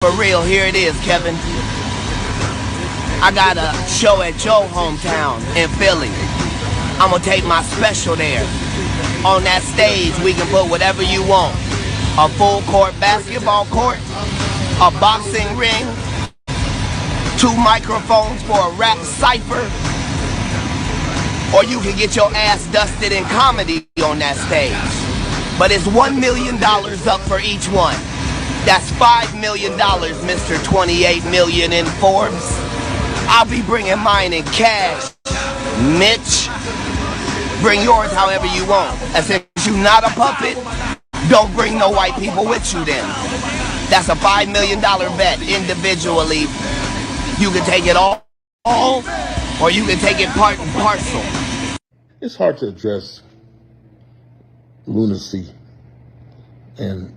For real, here it is, Kevin. I got a show at your hometown in Philly. I'm gonna take my special there. On that stage, we can put whatever you want. A full court basketball court, a boxing ring, 2 microphones for a rap cipher, or you can get your ass dusted in comedy on that stage. But it's $1 million up for each one. That's $5 million, Mr. 28 million in Forbes. I'll be bringing mine in cash. Mitch, bring yours however you want. And since you're not a puppet, don't bring no white people with you then. That's a $5 million bet individually. You can take it all, or you can take it part and parcel. It's hard to address lunacy and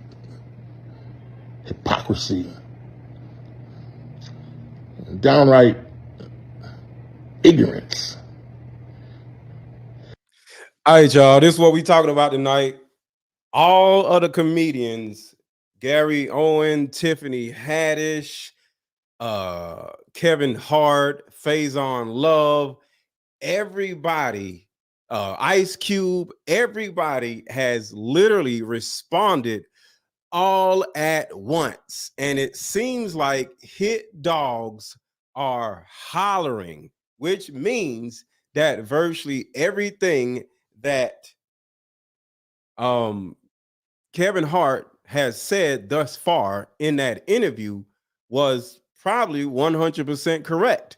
hypocrisy, and downright ignorance. All right, y'all. This is what we talking about tonight. All other comedians, Gary, Owen, Tiffany Haddish, Kevin Hart, Faizon Love, everybody, Ice Cube, everybody has literally responded all at once. And it seems like hit dogs are hollering, which means that virtually everything that Kevin Hart has said thus far in that interview was probably 100% correct,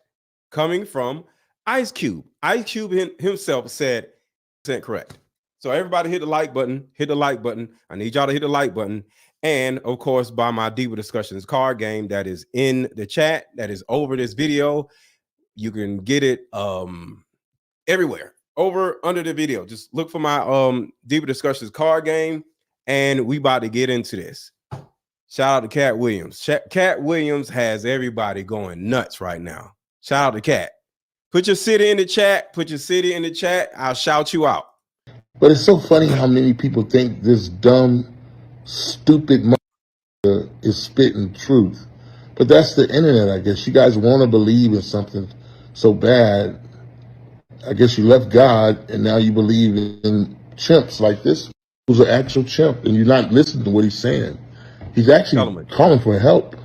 coming from Ice Cube. Ice Cube himself said correct. So everybody hit the like button, hit the like button. I need y'all to hit the like button. And of course, by my Diva Discussions card game that is in the chat, that is over this video. You can get it everywhere, over under the video. Just look for my Diva Discussions card game, and we about to get into this. Shout out to Katt Williams. Katt Williams has everybody going nuts right now. Shout out to Katt. Put your city in the chat. Put your city in the chat. I'll shout you out. But it's so funny how many people think this dumb, stupid motherfucker is spitting truth. But that's the internet, I guess. You guys want to believe in something so bad. I guess you left God, and now you believe in chimps like this, who's an actual chimp, and you're not listening to what he's saying. He's actually calling for help.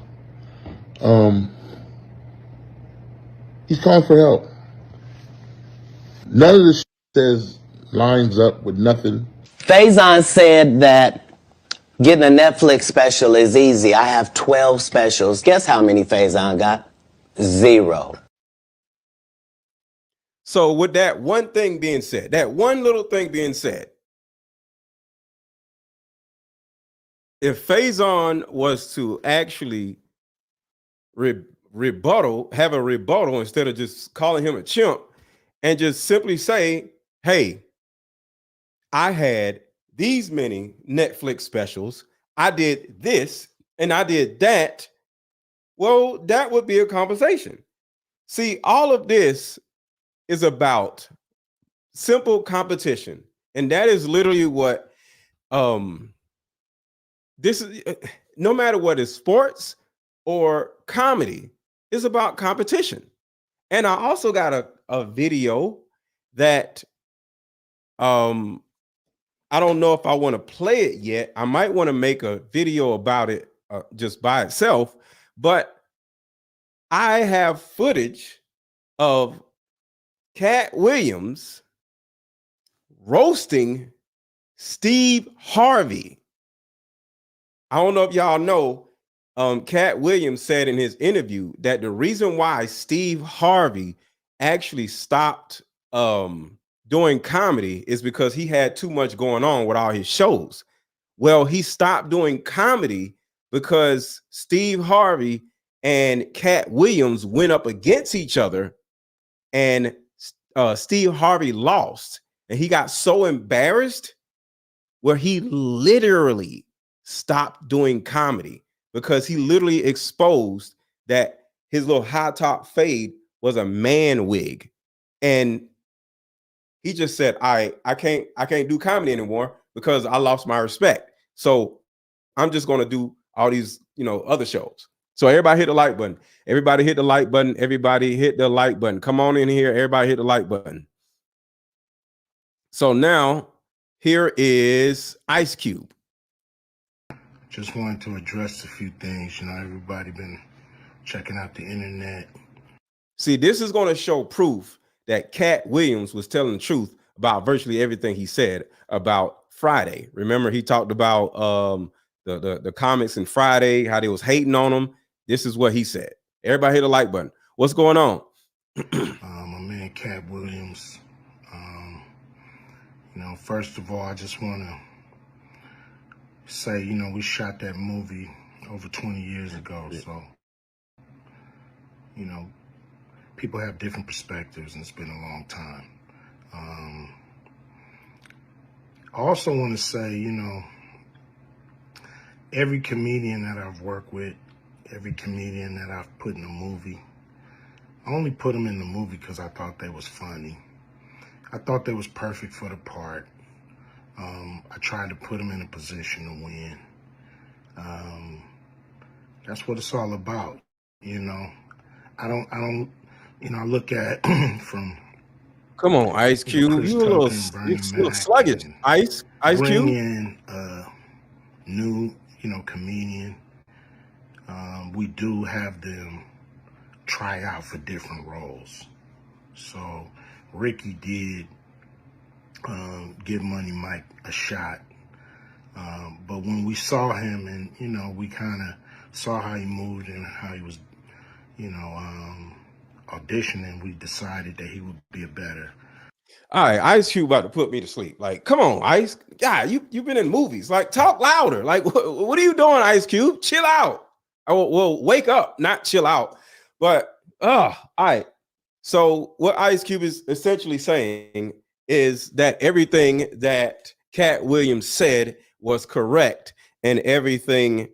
He's calling for help. None of this says lines up with nothing. Faizon said that getting a Netflix special is easy. I have 12 specials. Guess how many Faizon got? 0. So with that one thing being said, that one little thing being said, if Faizon was to actually have a rebuttal instead of just calling him a chimp and just simply say, hey, I had these many Netflix specials, I did this and I did that, well, that would be a conversation. See, all of this is about simple competition. And that is literally what this is. No matter what is sports or comedy, is about competition. And I also got a video that I don't know if I want to play it yet. I might want to make a video about it just by itself, but I have footage of Katt Williams roasting Steve Harvey. I don't know if y'all know, Katt Williams said in his interview that the reason why Steve Harvey actually stopped doing comedy is because he had too much going on with all his shows. Well, he stopped doing comedy because Steve Harvey and Katt Williams went up against each other, and Steve Harvey lost, and he got so embarrassed where he literally stopped doing comedy because he literally exposed that his little high top fade was a man wig. And he just said, I can't do comedy anymore because I lost my respect. So I'm just going to do all these, other shows. So everybody hit the like button. Everybody hit the like button. Everybody hit the like button. Come on in here. Everybody hit the like button. So now here is Ice Cube. Just wanted to address a few things. You know, everybody been checking out the internet. See, this is going to show proof that Katt Williams was telling the truth about virtually everything he said about Friday. Remember, he talked about the comics in Friday, how they was hating on him. This is what he said. Everybody hit the like button. What's going on? My man Katt Williams. You know, first of all, I just want to say, you know, we shot that movie over 20 years ago. So, you know, people have different perspectives, and it's been a long time. I also want to say, you know, every comedian that I've worked with, every comedian that I've put in a movie, I only put them in the movie because I thought they was funny. I thought they was perfect for the part. I tried to put them in a position to win. That's what it's all about, you know. I don't, you know, I look at from. Come on, Ice Cube. You a little sluggish. Ice Cube. Bring in a new, you know, comedian. We do have them try out for different roles. So Ricky did give Money Mike a shot. But when we saw him and, you know, we kind of saw how he moved and how he was, you know, auditioning, we decided that he would be a better. All right, Ice Cube about to put me to sleep. Like, come on, Ice. Yeah, you've been in movies. Like, talk louder. Like, what are you doing, Ice Cube? Chill out. Well, wake up, not chill out. But, all right. So what Ice Cube is essentially saying is that everything that Katt Williams said was correct, and everything.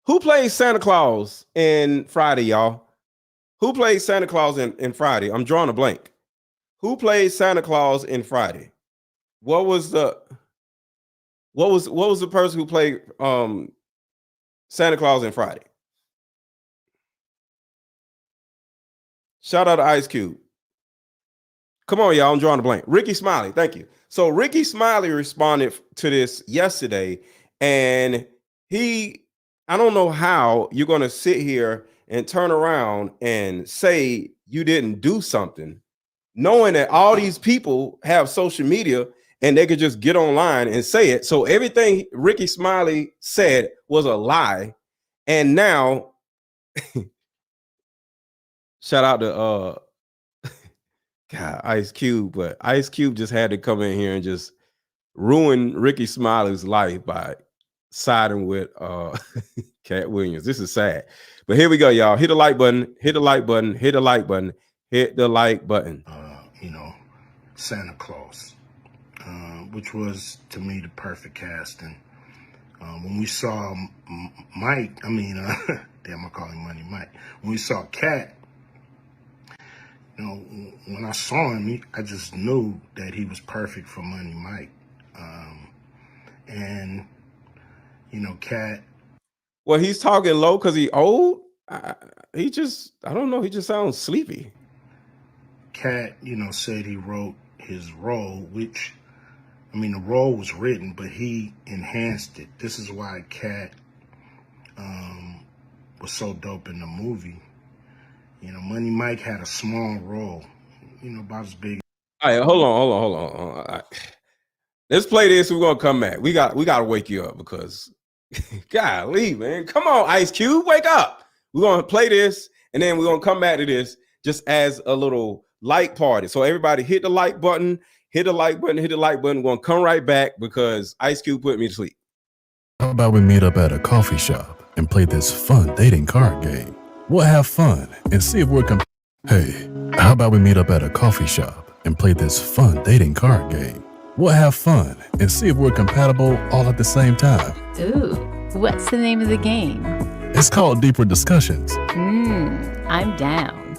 Who plays Santa Claus in Friday, y'all? Who plays Santa Claus in Friday? I'm drawing a blank. Who plays Santa Claus in Friday? What was the person who played Santa Claus in Friday? Shout out to Ice Cube. Come on, y'all. I'm drawing a blank. Ricky Smiley. Thank you. So Ricky Smiley responded to this yesterday, and I don't know how you're going to sit here and turn around and say you didn't do something, knowing that all these people have social media and they could just get online and say it. So everything Ricky Smiley said was a lie. And now, shout out to God, Ice Cube, but Ice Cube just had to come in here and just ruin Ricky Smiley's life by siding with Katt Williams. This is sad. But here we go, y'all. Hit the like button, hit the like button, hit the like button, hit the like button. You know, Santa Claus, which was to me the perfect casting. When we saw Mike, damn, I call him Money Mike. When we saw Katt, you know, when I saw him, I just knew that he was perfect for Money Mike. And, you know, Katt. Well, he's talking low because he old. I don't know. He just sounds sleepy. Katt, you know, said he wrote his role, which, I mean, the role was written, but he enhanced it. This is why Katt was so dope in the movie. You know, Money Mike had a small role, you know, about as big. All right, hold on. All right. Let's play this. We're gonna come back. We got to wake you up because, golly, man, come on, Ice Cube, wake up. We're gonna play this, and then we're gonna come back to this just as a little like party. So everybody, hit the like button, hit the like button, hit the like button. We're gonna come right back because Ice Cube put me to sleep. How about we meet up at a coffee shop and play this fun dating card game? We'll have fun and see if we're Hey, how about we meet up at a coffee shop and play this fun dating card game? We'll have fun and see if we're compatible all at the same time. Ooh, what's the name of the game? It's called Deeper Discussions. I'm down.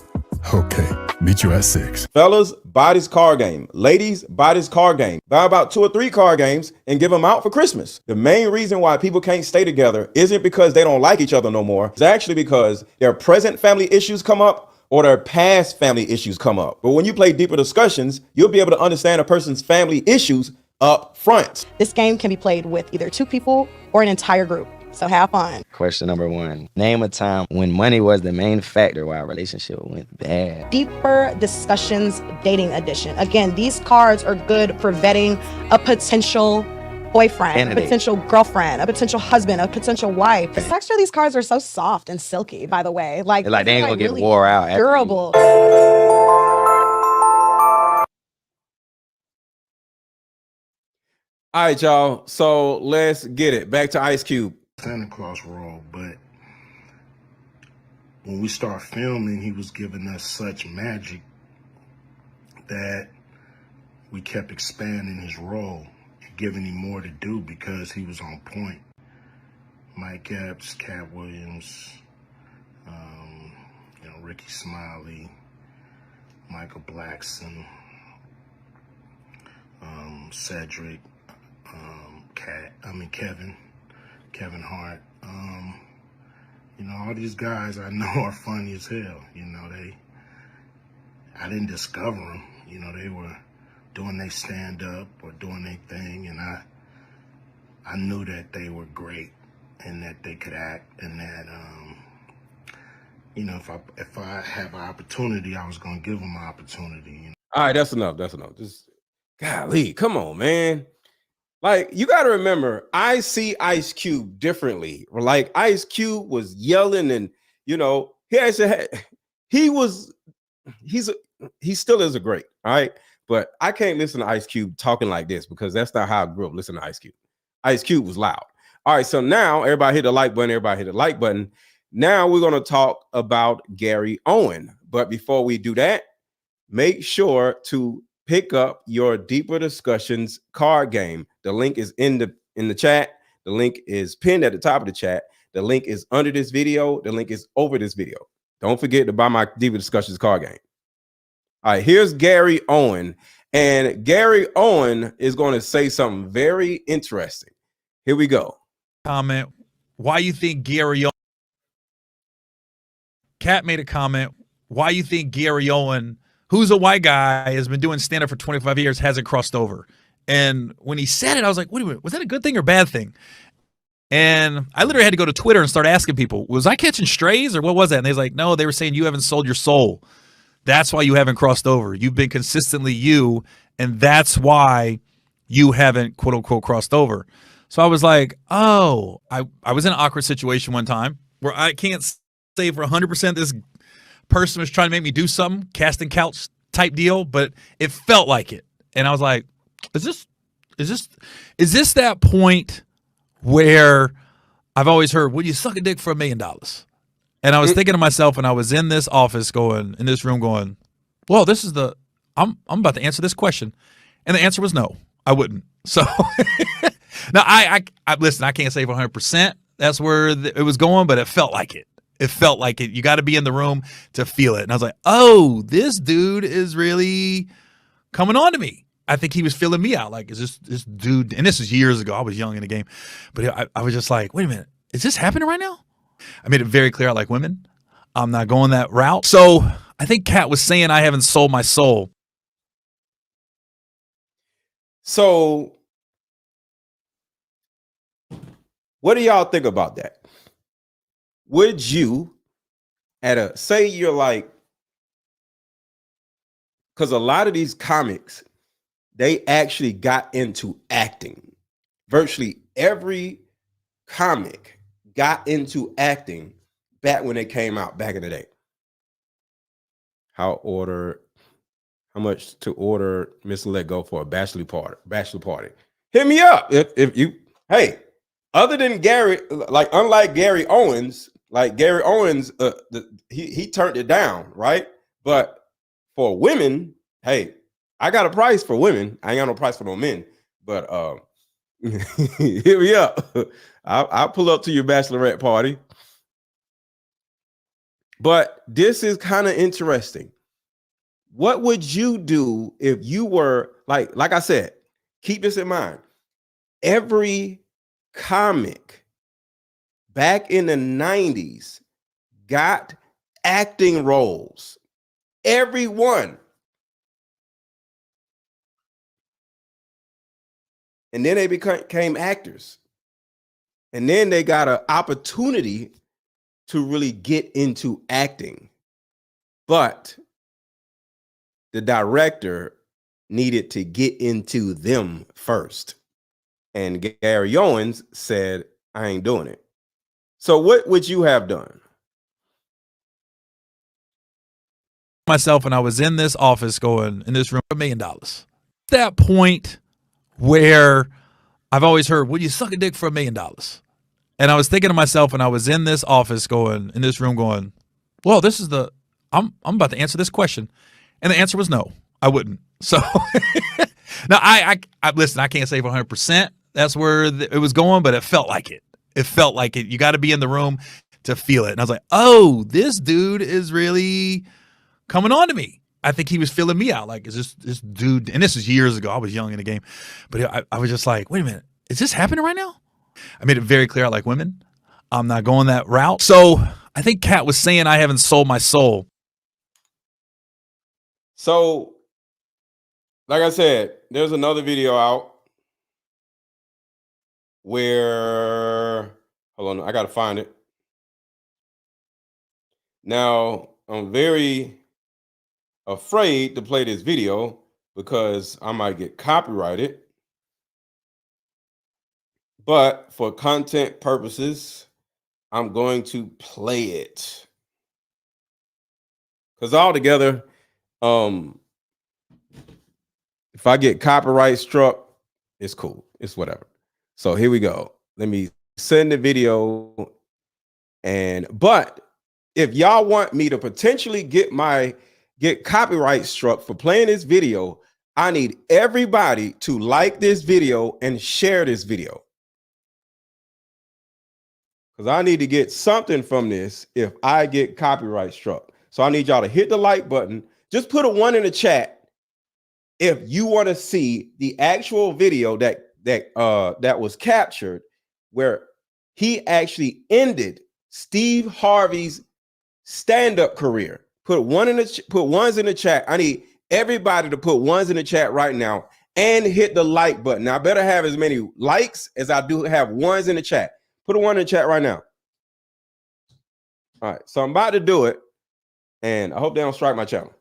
Okay, Meet you at 6. Fellas, buy this card game. Ladies, buy this card game. Buy about 2 or 3 card games and give them out for Christmas. The main reason why people can't stay together isn't because they don't like each other no more. It's actually because their present family issues come up or their past family issues come up. But when you play deeper discussions, you'll be able to understand a person's family issues up front. This game can be played with either 2 people or an entire group. So have fun. Question number 1. Name a time when money was the main factor why a relationship went bad. Deeper discussions, dating edition. Again, these cards are good for vetting a potential boyfriend, a potential girlfriend, a potential husband, a potential wife. The texture of these cards are so soft and silky, by the way. Like they ain't gonna really get wore out. Durable. All right, y'all. So let's get it. Back to Ice Cube. Santa Claus role, but when we start filming, he was giving us such magic that we kept expanding his role and giving him more to do because he was on point. Mike Epps, Katt Williams, Ricky Smiley, Michael Blackson, Cedric, Kevin Hart. All these guys I know are funny as hell. I didn't discover them. They were doing their stand-up or doing their thing, and I knew that they were great and that they could act, and that if I have an opportunity, I was gonna give them an opportunity. All right, that's enough. Just golly, come on, man. Like, you got to remember, I see Ice Cube differently. Like, Ice Cube was yelling, and he still is a great, all right? But I can't listen to Ice Cube talking like this because that's not how I grew up listening to Ice Cube. Ice Cube was loud. All right, so now everybody hit the like button. Now we're going to talk about Gary Owen. But before we do that, make sure to pick up your Deeper Discussions card game. The link is in the chat. The link is pinned at the top of the chat. The link is under this video. The link is over this video. Don't forget to buy my Deeper Discussions card game. All right, here's Gary Owen. And Gary Owen is going to say something very interesting. Here we go. Comment. Why you think Gary Owen? Katt made a comment. Why you think Gary Owen, who's a white guy, has been doing stand-up for 25 years, hasn't crossed over? And when he said it, I was like, wait a minute, was that a good thing or bad thing? And I literally had to go to Twitter and start asking people, was I catching strays or what was that? And they was like, no, they were saying you haven't sold your soul. That's why you haven't crossed over. You've been consistently you, and that's why you haven't, quote unquote, crossed over. So I was like, oh, I was in an awkward situation one time where I can't say for 100% this person was trying to make me do something, casting couch type deal, but it felt like it. And I was like, is this that point where I've always heard, would you suck a dick for $1 million? And I was thinking to myself, and I was in this office in this room going, well, this is I'm about to answer this question. And the answer was no, I wouldn't. So now I listen, I can't say for 100% that's where it was going, but it felt like it. It felt like it. You got to be in the room to feel it. And I was like, oh, this dude is really coming on to me. I think he was feeling me out. Like, is this dude, and this was years ago. I was young in the game. But I was just like, wait a minute. Is this happening right now? I made it very clear I like women. I'm not going that route. So I think Katt was saying I haven't sold my soul. So what do y'all think about that? Would you, say you're like, because a lot of these comics, they actually got into acting. Virtually every comic got into acting back when they came out back in the day. How much to order Mr. Let Go for a bachelor party? Hit me up if you, hey, other than Gary, like unlike Gary Owens, he turned it down, right? But for women, hey, I got a price for women. I ain't got no price for no men. But hit me up. I'll pull up to your bachelorette party. But this is kind of interesting. What would you do if you were like I said, keep this in mind. Every comic back in the 90s got acting roles. Everyone. And then they became actors. And then they got an opportunity to really get into acting. But the director needed to get into them first. And Gary Owens said, I ain't doing it. So what would you have done? Myself, and I was in this office going, in this room, $1 million. That point where I've always heard, would you suck a dick for $1 million? And I was thinking to myself, and I was in this office going, in this room going, well, this is I'm about to answer this question. And the answer was no, I wouldn't. So now I listen, I can't say for 100% that's where it was going, but it felt like it. It felt like it. You got to be in the room to feel it. And I was like, oh, this dude is really coming on to me. I think he was feeling me out. Like, is this dude, and this was years ago. I was young in the game. But I was just like, wait a minute, is this happening right now? I made it very clear I like women. I'm not going that route. So I think Katt was saying I haven't sold my soul. So, like I said, there's another video out where, hold on, I got to find it. Now, I'm very afraid to play this video because I might get copyrighted. But for content purposes, I'm going to play it. Because altogether, if I get copyright struck, it's cool. It's whatever. So here we go. Let me send the video. But if y'all want me to potentially get copyright struck for playing this video, I need everybody to like this video and share this video. Because I need to get something from this if I get copyright struck. So I need y'all to hit the like button. Just put a 1 in the chat if you want to see the actual video that was captured where he actually ended Steve Harvey's stand-up career. Put ones in the chat. I need everybody to put ones in the chat right now and hit the like button. Now I better have as many likes as I do have ones in the chat. Put a 1 in the chat right now. All right, so I'm about to do it, and I hope they don't strike my channel.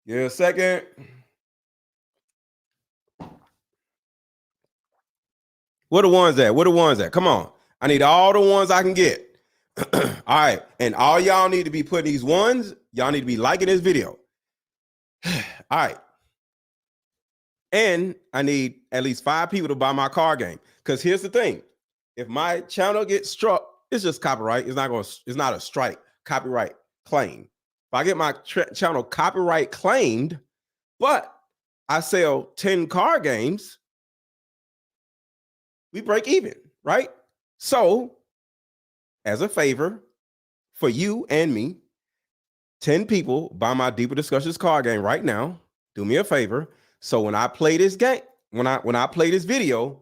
Give it a second. Where the ones at? Where the ones at? Come on. I need all the ones I can get. All right, and all y'all need to be putting these ones. Y'all need to be liking this video. All right. And I need at least 5 people to buy my card game. Because here's the thing. If my channel gets struck, it's just copyright. It's not a strike, copyright claim. If I get my channel copyright claimed, but I sell 10 card games, we break even, right? So, as a favor for you and me, 10 people buy my Deeper Discussions card game right now. Do me a favor. So when I play this game, when I play this video,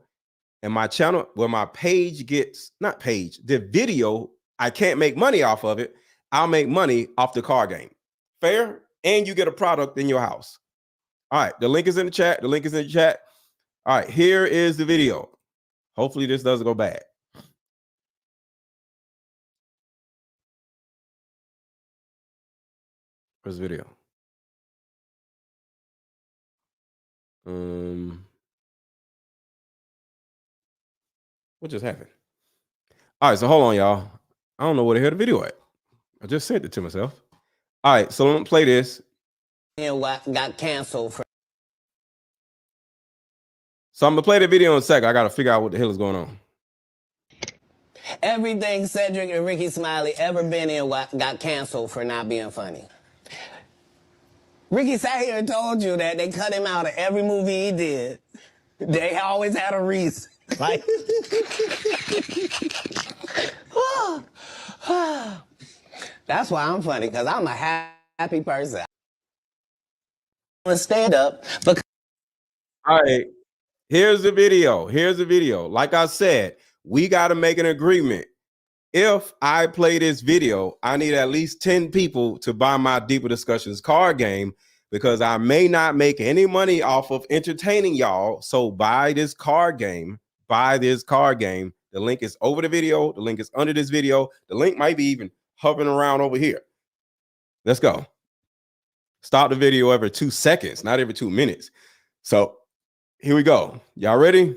and my channel, where my page gets, not page, the video, I can't make money off of it. I'll make money off the card game. Fair? And you get a product in your house. All right, the link is in the chat. The link is in the chat. All right, here is the video. Hopefully this doesn't go bad. Where's the video? What just happened? All right, so hold on, y'all. I don't know where the hell the video at. I just sent it to myself. All right, so let me play this. And what got canceled for. So I'm gonna play the video in a second. I gotta figure out what the hell is going on. Everything Cedric and Ricky Smiley ever been in got canceled for not being funny. Ricky sat here and told you that they cut him out of every movie he did. They always had a reason. Like, That's why I'm funny, because I'm a happy person. Stand up because All right. Here's the video. Here's the video. Like I said, we got to make an agreement. If I play this video, I need at least 10 people to buy my Deeper Discussions card game, because I may not make any money off of entertaining y'all. So buy this card game. Buy this card game. The link is over the video. The link is under this video. The link might be even hovering around over here. Let's go. Stop the video every 2 seconds, not every 2 minutes. So here we go. Y'all ready?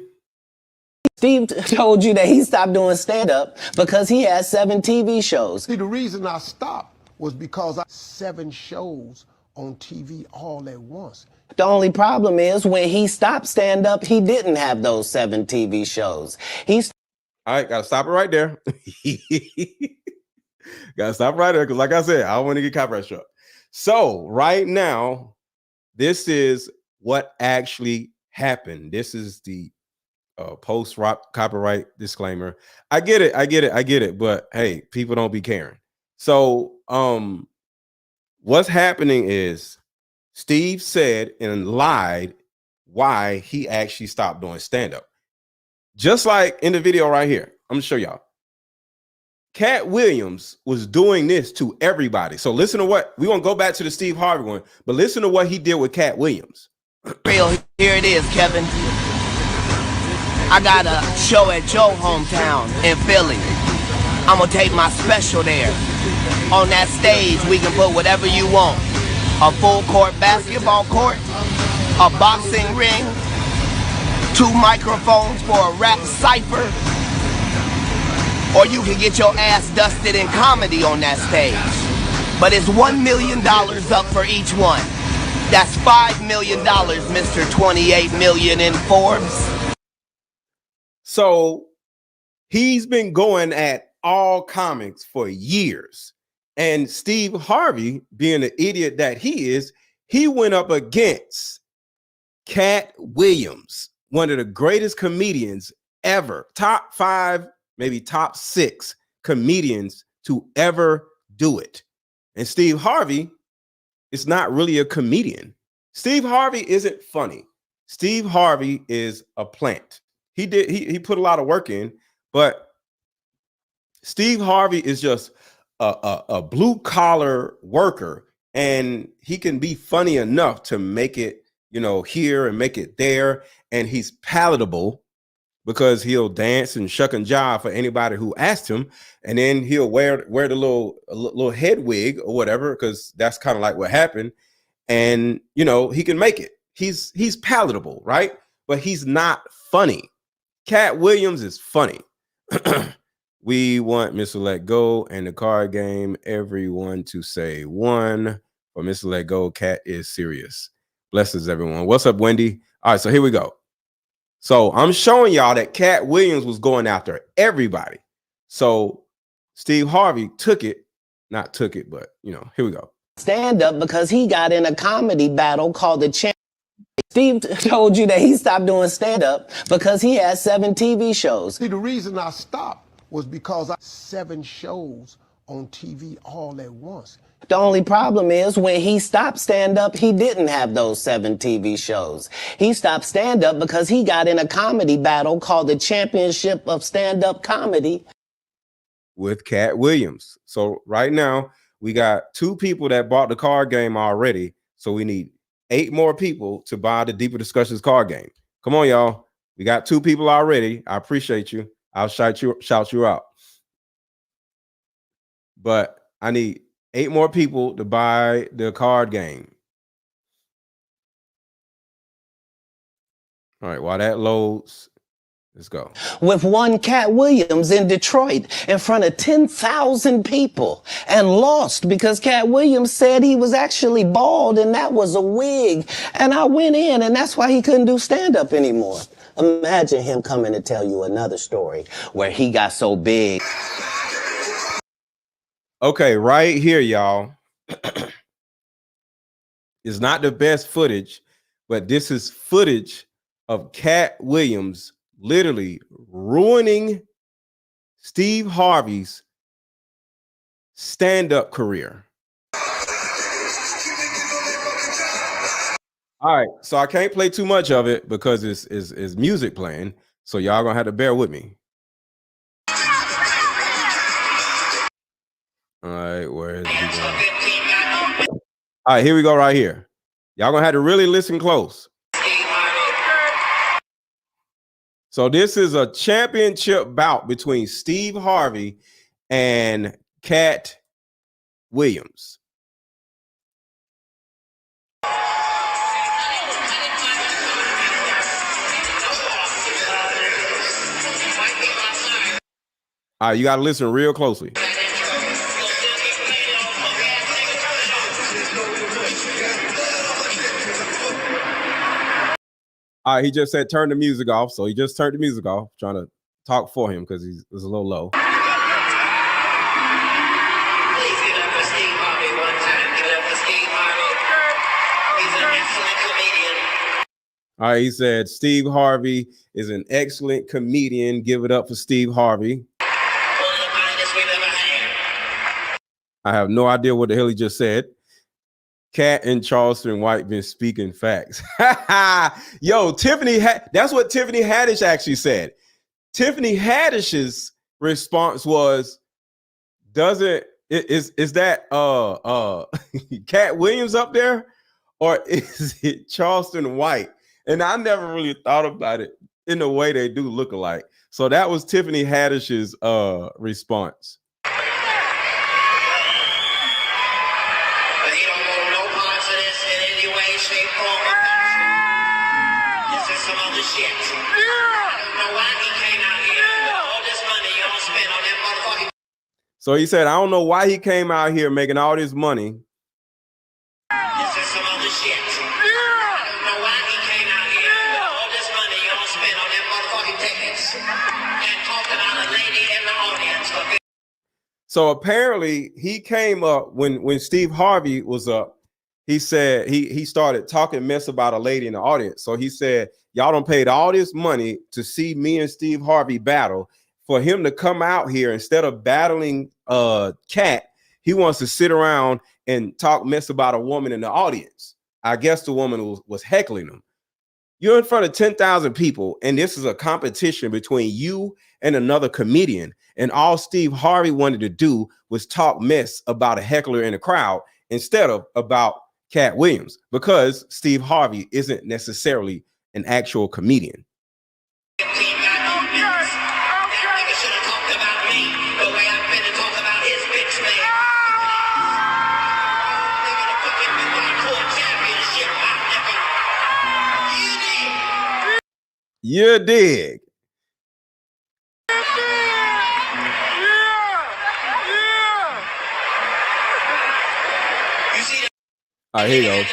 Steve told you that he stopped doing stand-up because he had 7 TV shows. See, the reason I stopped was because I had 7 shows on TV all at once. The only problem is when he stopped stand-up, he didn't have those 7 TV shows. All right, gotta stop it right there. Gotta stop right there, because like I said, I don't want to get copyright struck. So right now, this is what actually happened. This is the post copyright disclaimer. I get it, but hey, people don't be caring. So what's happening is Steve said and lied why he actually stopped doing stand-up. Just like in the video right here, I'm gonna show y'all. Katt Williams was doing this to everybody. So listen to what we're gonna go back to the Steve Harvey one, but listen to what he did with Katt Williams. Real, here it is, Kevin. I got a show at your hometown in Philly. I'm gonna take my special there. On that stage, we can put whatever you want. A full court basketball court, a boxing ring, 2 microphones for a rap cipher, or you can get your ass dusted in comedy on that stage. But it's $1 million up for each one. That's $5 million, Mr. 28 million in Forbes. So he's been going at all comics for years. And Steve Harvey, being the idiot that he is, he went up against Katt Williams, one of the greatest comedians ever, top 5, maybe top 6 comedians to ever do it. And Steve Harvey is not really a comedian. Steve Harvey isn't funny. Steve Harvey is a plant. He put a lot of work in, but Steve Harvey is just a blue collar worker, and he can be funny enough to make it, here and make it there. And he's palatable because he'll dance and shuck and jive for anybody who asked him. And then he'll wear the little head wig or whatever, because that's kind of like what happened. And, he can make it. He's palatable, right? But he's not funny. Katt Williams is funny. We want Mr. Let Go and the card game. Everyone to say 1. For Mr. Let Go, Katt is serious. Blesses everyone. What's up, Wendy? All right, so here we go. So I'm showing y'all that Katt Williams was going after everybody. So Steve Harvey took it, but here we go. Stand up because he got in a comedy battle called the Champ. Steve told you that he stopped doing stand-up because he had 7 TV shows. See, the reason I stopped was because I had 7 shows on TV all at once. The only problem is when he stopped stand-up, he didn't have those 7 TV shows. He stopped stand-up because he got in a comedy battle called the Championship of Stand-Up Comedy with Katt Williams. So right now, we got 2 people that bought the card game already. So we need 8 more people to buy the Deeper Discussions card game. Come on, y'all. We got 2 people already. I appreciate you. I'll shout you out. But I need 8 more people to buy the card game. All right, while that loads, let's go. With one Katt Williams in Detroit in front of 10,000 people and lost because Katt Williams said he was actually bald and that was a wig. And I went in, and that's why he couldn't do stand-up anymore. Imagine him coming to tell you another story where he got so big. Okay, right here, y'all. It's not the best footage, but this is footage of Katt Williams literally ruining Steve Harvey's stand-up career. All right, so I can't play too much of it because it's music playing. So y'all gonna have to bear with me. All right, where is he going? All right, here we go right here. Y'all gonna have to really listen close. So this is a championship bout between Steve Harvey and Katt Williams. All right, you got to listen real closely. All right, he just said turn the music off. So he just turned the music off, trying to talk for him because he's a little low. All right, he said Steve Harvey is an excellent comedian. Give it up for Steve Harvey. I have no idea what the hell he just said. Katt and Charleston White been speaking facts. Yo, Tiffany, that's what Tiffany Haddish actually said. Tiffany Haddish's response was, is that Katt Williams up there, or is it Charleston White? And I never really thought about it in the way they do look alike. So that was Tiffany Haddish's response. So he said, I don't know why he came out here making all this money. This is some other shit. I don't know why he came out here with all this money you don't spend on them motherfucking tickets and talking about a lady in the audience. So apparently he came up when Steve Harvey was up. He said he started talking mess about a lady in the audience. So he said, y'all done paid all this money to see me and Steve Harvey battle. For him to come out here instead of battling Katt, he wants to sit around and talk mess about a woman in the audience. I guess the woman was heckling him. You're in front of 10,000 people, and this is a competition between you and another comedian. And all Steve Harvey wanted to do was talk mess about a heckler in the crowd instead of about Katt Williams, because Steve Harvey isn't necessarily an actual comedian. You dig? All right, here you go.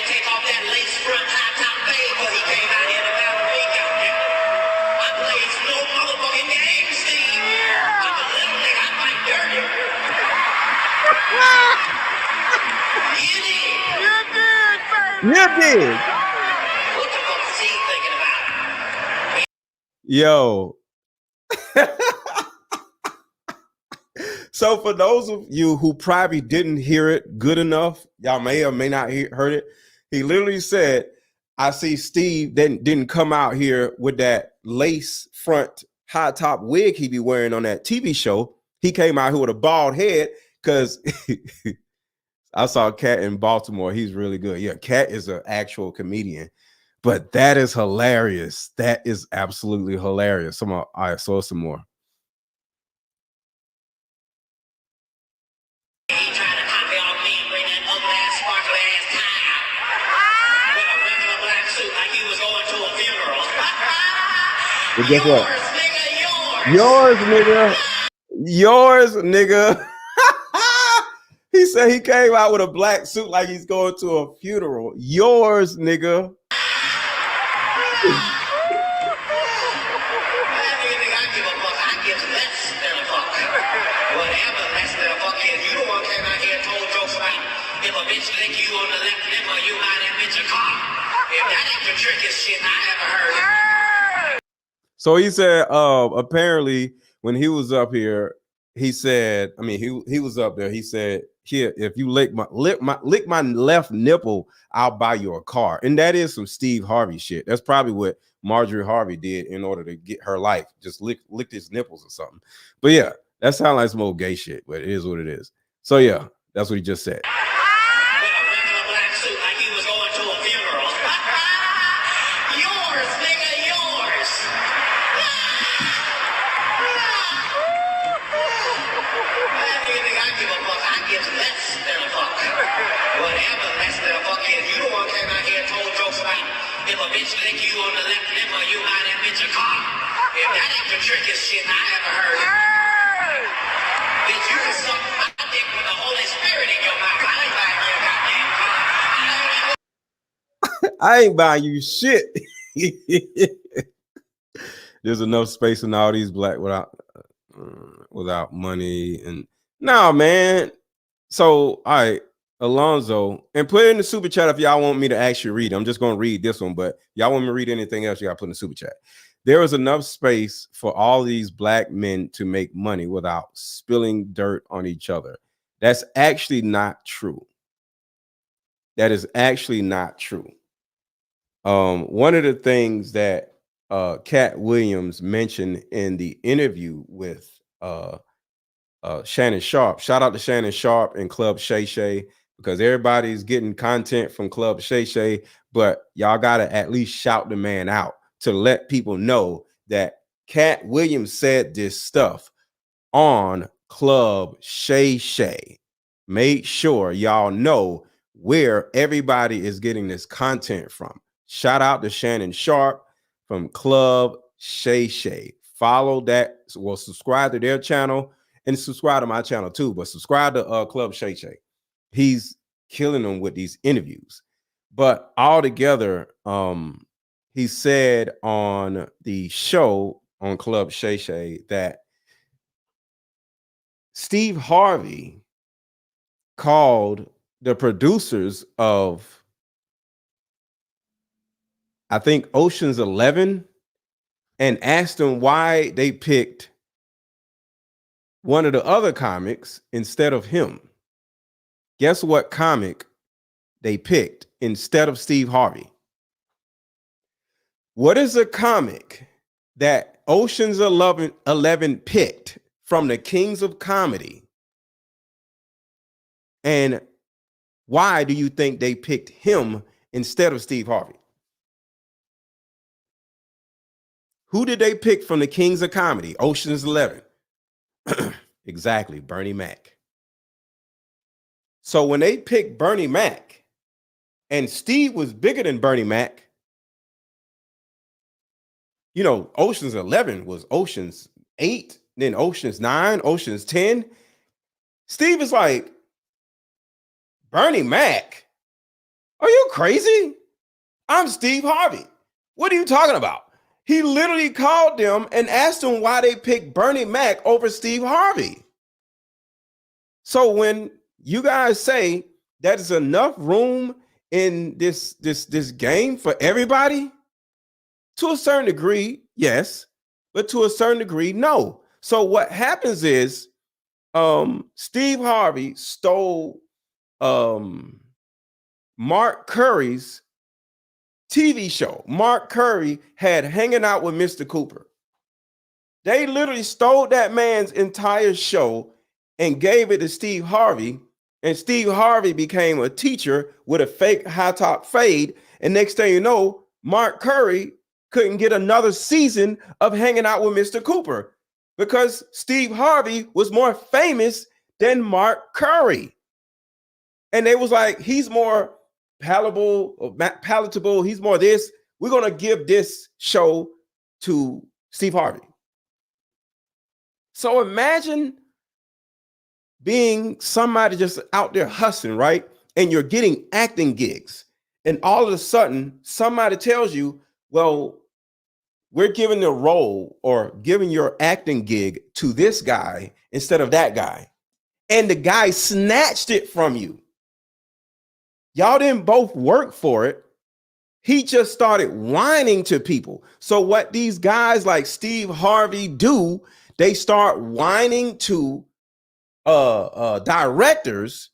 You did. Yo. So for those of you who probably didn't hear it good enough, y'all may or may not heard it. He literally said, I see Steve didn't come out here with that lace front high top wig he be wearing on that TV show. He came out here with a bald head because I saw Katt in Baltimore. He's really good. Yeah, Katt is an actual comedian. But that is hilarious. That is absolutely hilarious. All right, so some more. Well, guess what? Yours, nigga. Yours, nigga. He said he came out with a black suit like he's going to a funeral. Yours, nigga. So he said, apparently, when he was up here, he said, I mean, he was up there. He said, here, if you lick my left nipple, I'll buy you a car. And that is some Steve Harvey shit. That's probably what Marjorie Harvey did in order to get her life. Just licked his nipples or something. But yeah, that sounds like some old gay shit, but it is what it is. So yeah, that's what he just said. If a bitch lick you on the left nipple, you buy that bitch a car. If that ain't the trickiest shit I ever heard. Bitch, you can suck my dick with the Holy Spirit in your mouth. I ain't buying you a goddamn car. I ain't buying you shit. There's enough space in all these black without money. And no, man. So, all right. Alonzo, and put it in the super chat if y'all want me to actually read. I'm just going to read this one, but y'all want me to read anything else, you got to put in the super chat. There is enough space for all these black men to make money without spilling dirt on each other. That's actually not true. That is actually not true. One of the things that Katt Williams mentioned in the interview with Shannon Sharpe, shout out to Shannon Sharpe and Club Shay, because everybody's getting content from Club Shay, but y'all got to at least shout the man out to let people know that Katt Williams said this stuff on Club Shay. Make sure y'all know where everybody is getting this content from. Shout out to Shannon Sharpe from Club Shay. Follow that. Well, subscribe to their channel and subscribe to my channel too, but subscribe to Club Shay. He's killing them with these interviews. But altogether, he said on the show on Club Shay that Steve Harvey called the producers of, I think, Ocean's 11 and asked them why they picked one of the other comics instead of him. Guess what comic they picked instead of Steve Harvey? What is a comic that Ocean's 11 picked from the Kings of Comedy? And why do you think they picked him instead of Steve Harvey? Who did they pick from the Kings of Comedy? Ocean's 11. Exactly, Bernie Mac. So when they picked Bernie Mac, and Steve was bigger than Bernie Mac, you know, Ocean's 11 was Ocean's 8, then Ocean's 9, Ocean's 10. Steve is like, Bernie Mac? Are you crazy? I'm Steve Harvey. What are you talking about? He literally called them and asked them why they picked Bernie Mac over Steve Harvey. So when you guys say that is enough room in this game for everybody, to a certain degree, yes, but to a certain degree, no. So what happens is Steve Harvey stole Mark Curry's TV show. Mark Curry had Hanging Out with Mr. Cooper. They literally stole that man's entire show and gave it to Steve Harvey. And Steve Harvey became a teacher with a fake high top fade. And next thing you know, Mark Curry couldn't get another season of Hanging Out with Mr. Cooper because Steve Harvey was more famous than Mark Curry. And they was like, he's more palatable. He's more this. We're going to give this show to Steve Harvey. So imagine being somebody just out there hustling, right? And you're getting acting gigs. And all of a sudden, somebody tells you, well, we're giving the role or giving your acting gig to this guy instead of that guy. And the guy snatched it from you. Y'all didn't both work for it. he just started whining to people. So what these guys like Steve Harvey do, they start whining to directors,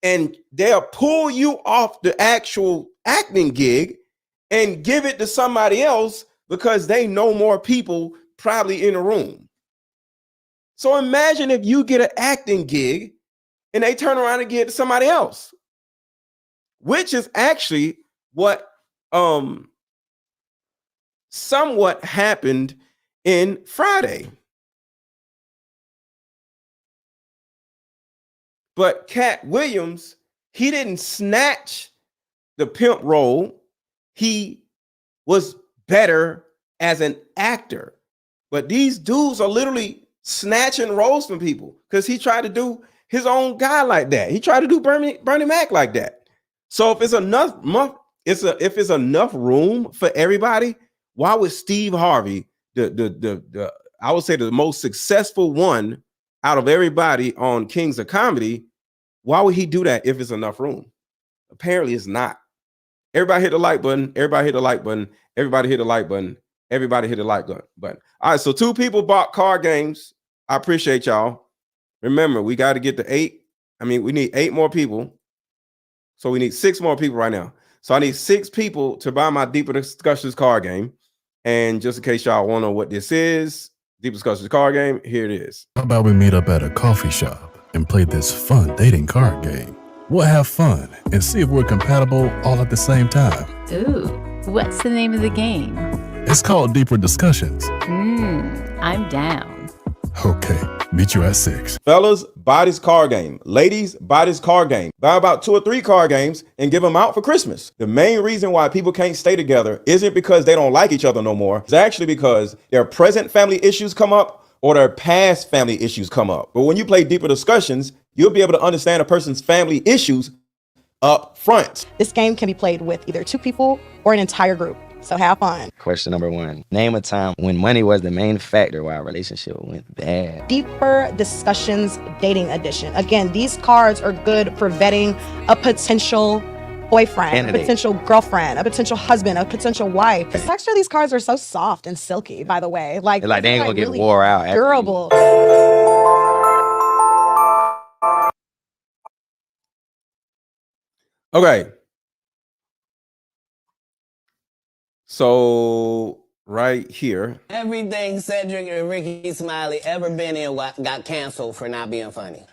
and they'll pull you off the actual acting gig and give it to somebody else because they know more people probably in the room. So imagine if you get an acting gig and they turn around and give it to somebody else, which is actually what somewhat happened in Friday. But Katt Williams, he didn't snatch the pimp role. He was better as an actor. But these dudes are literally snatching roles from people because he tried to do his own guy like that. He tried to do Bernie Mac like that. So if it's enough room for everybody, why would Steve Harvey, the I would say the most successful one out of everybody on Kings of Comedy, why would he do that if it's enough room? Apparently it's not. Everybody hit the like button. Everybody hit the like button. Everybody hit the like button. Everybody hit the like button. All right, so 2 people bought card games. I appreciate y'all. Remember, we got to get to 8. I mean, we need 8 more people. So we need 6 more people right now. So I need 6 people to buy my Deeper Discussions card game. And just in case y'all want to know what this is, Deeper Discussions card game, here it is. How about we meet up at a coffee shop and play this fun dating card game? We'll have fun and see if we're compatible all at the same time. Ooh, what's the name of the game? It's called Deeper Discussions. I'm down. Okay, meet you at 6. Fellas, buy this card game. Ladies, buy this card game. Buy about 2 or 3 card games and give them out for Christmas. The main reason why people can't stay together isn't because they don't like each other no more. It's actually because their present family issues come up or their past family issues come up. But when you play Deeper Discussions, you'll be able to understand a person's family issues up front. This game can be played with either 2 people or an entire group. So have fun. Question number 1. Name a time when money was the main factor why a relationship went bad. Deeper Discussions Dating Edition. Again, these cards are good for vetting a potential boyfriend, a potential girlfriend, a potential husband, a potential wife. The texture of these cards are so soft and silky, by the way. Like they ain't gonna get really wore out. Durable. Okay. So right here. Everything Cedric and Ricky Smiley ever been in got canceled for not being funny.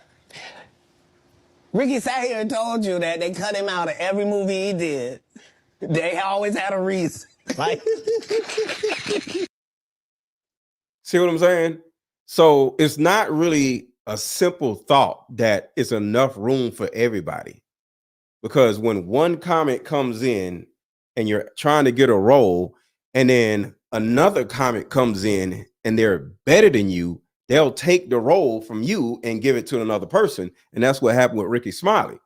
Ricky sat here and told you that they cut him out of every movie he did. They always had a reason. Like, see what I'm saying? So it's not really a simple thought that it's enough room for everybody. Because when one comic comes in and you're trying to get a role, and then another comic comes in and they're better than you, they'll take the role from you and give it to another person. And that's what happened with Ricky Smiley.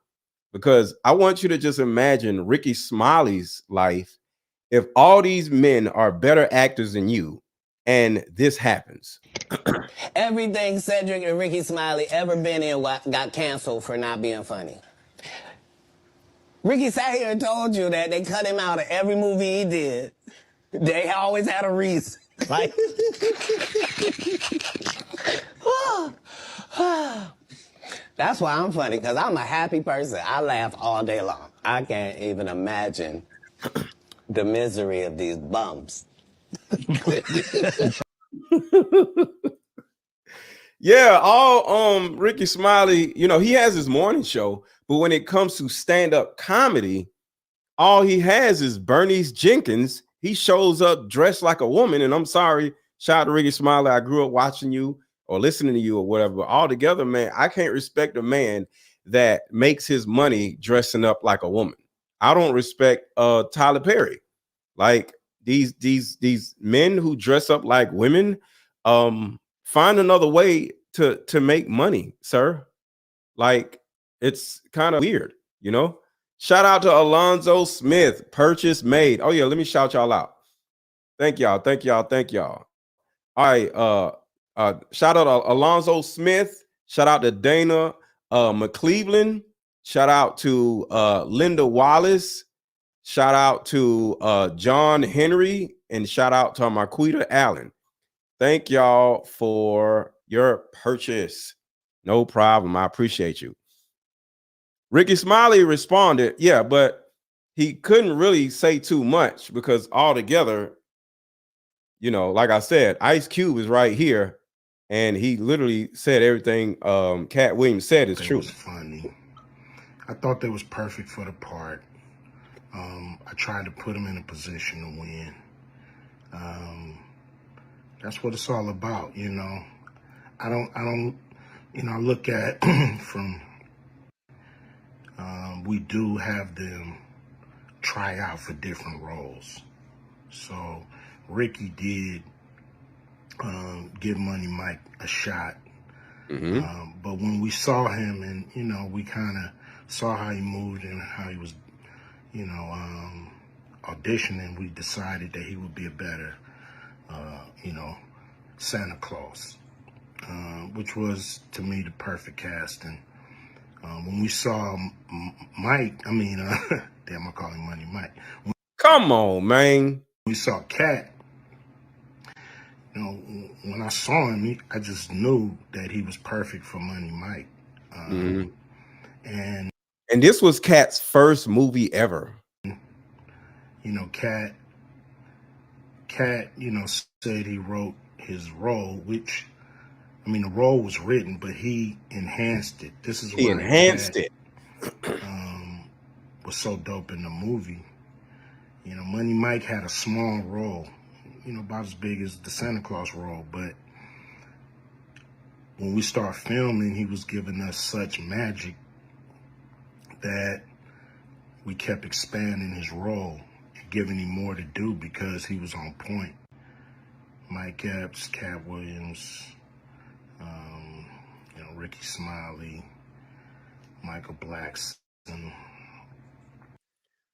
Because I want you to just imagine Ricky Smiley's life if all these men are better actors than you and this happens. everything Cedric and Ricky Smiley ever been in got canceled for not being funny. Ricky sat here and told you that they cut him out of every movie he did. They always had a reason. Like, that's why I'm funny, because I'm a happy person. I laugh all day long. I can't even imagine the misery of these bums. Yeah, all Ricky Smiley, you know, he has his morning show, but when it comes to stand-up comedy, all he has is Bernice Jenkins. He shows up dressed like a woman, and I'm sorry, shout out to Ricky Smiley. I grew up watching you or listening to you or whatever, but altogether, man, I can't respect a man that makes his money dressing up like a woman. I don't respect Tyler Perry. Like these men who dress up like women, find another way to make money, sir. Like, it's kind of weird, you know? Shout out to Alonzo Smith, purchase made. Oh yeah, let me shout y'all out. Thank y'all, thank y'all, thank y'all. All right, shout out to Alonzo Smith. Shout out to Dana McCleveland. Shout out to Linda Wallace. Shout out to John Henry and shout out to Marquita Allen. Thank y'all for your purchase. No problem. I appreciate you. Ricky Smiley responded, yeah, but he couldn't really say too much because altogether, you know, like I said, Ice Cube is right here, and he literally said everything Katt Williams said is true. It was funny. I thought they was perfect for the part. I tried to put them in a position to win. That's what it's all about, you know. I don't, you know, I look at from, we do have them try out for different roles. So Ricky did give Money Mike a shot. But when we saw him and, you know, we kind of saw how he moved and how he was, you know, auditioning, we decided that he would be a better, you know, Santa Claus, which was, to me, the perfect casting. When we saw Mike, I mean, damn, I call him Money Mike. Come on, man. We saw Katt. You know, when I saw him, I just knew that he was perfect for Money Mike. And this was Katt's first movie ever. You know, Katt, you know, said he wrote his role, which, I mean, the role was written, but he enhanced it. This is why he enhanced it. Was so dope in the movie. You know, Money Mike had a small role, you know, about as big as the Santa Claus role, but when we start filming, he was giving us such magic that we kept expanding his role and giving him more to do because he was on point. Mike Epps, Katt Williams, you know, Ricky Smiley, Michael Blackson.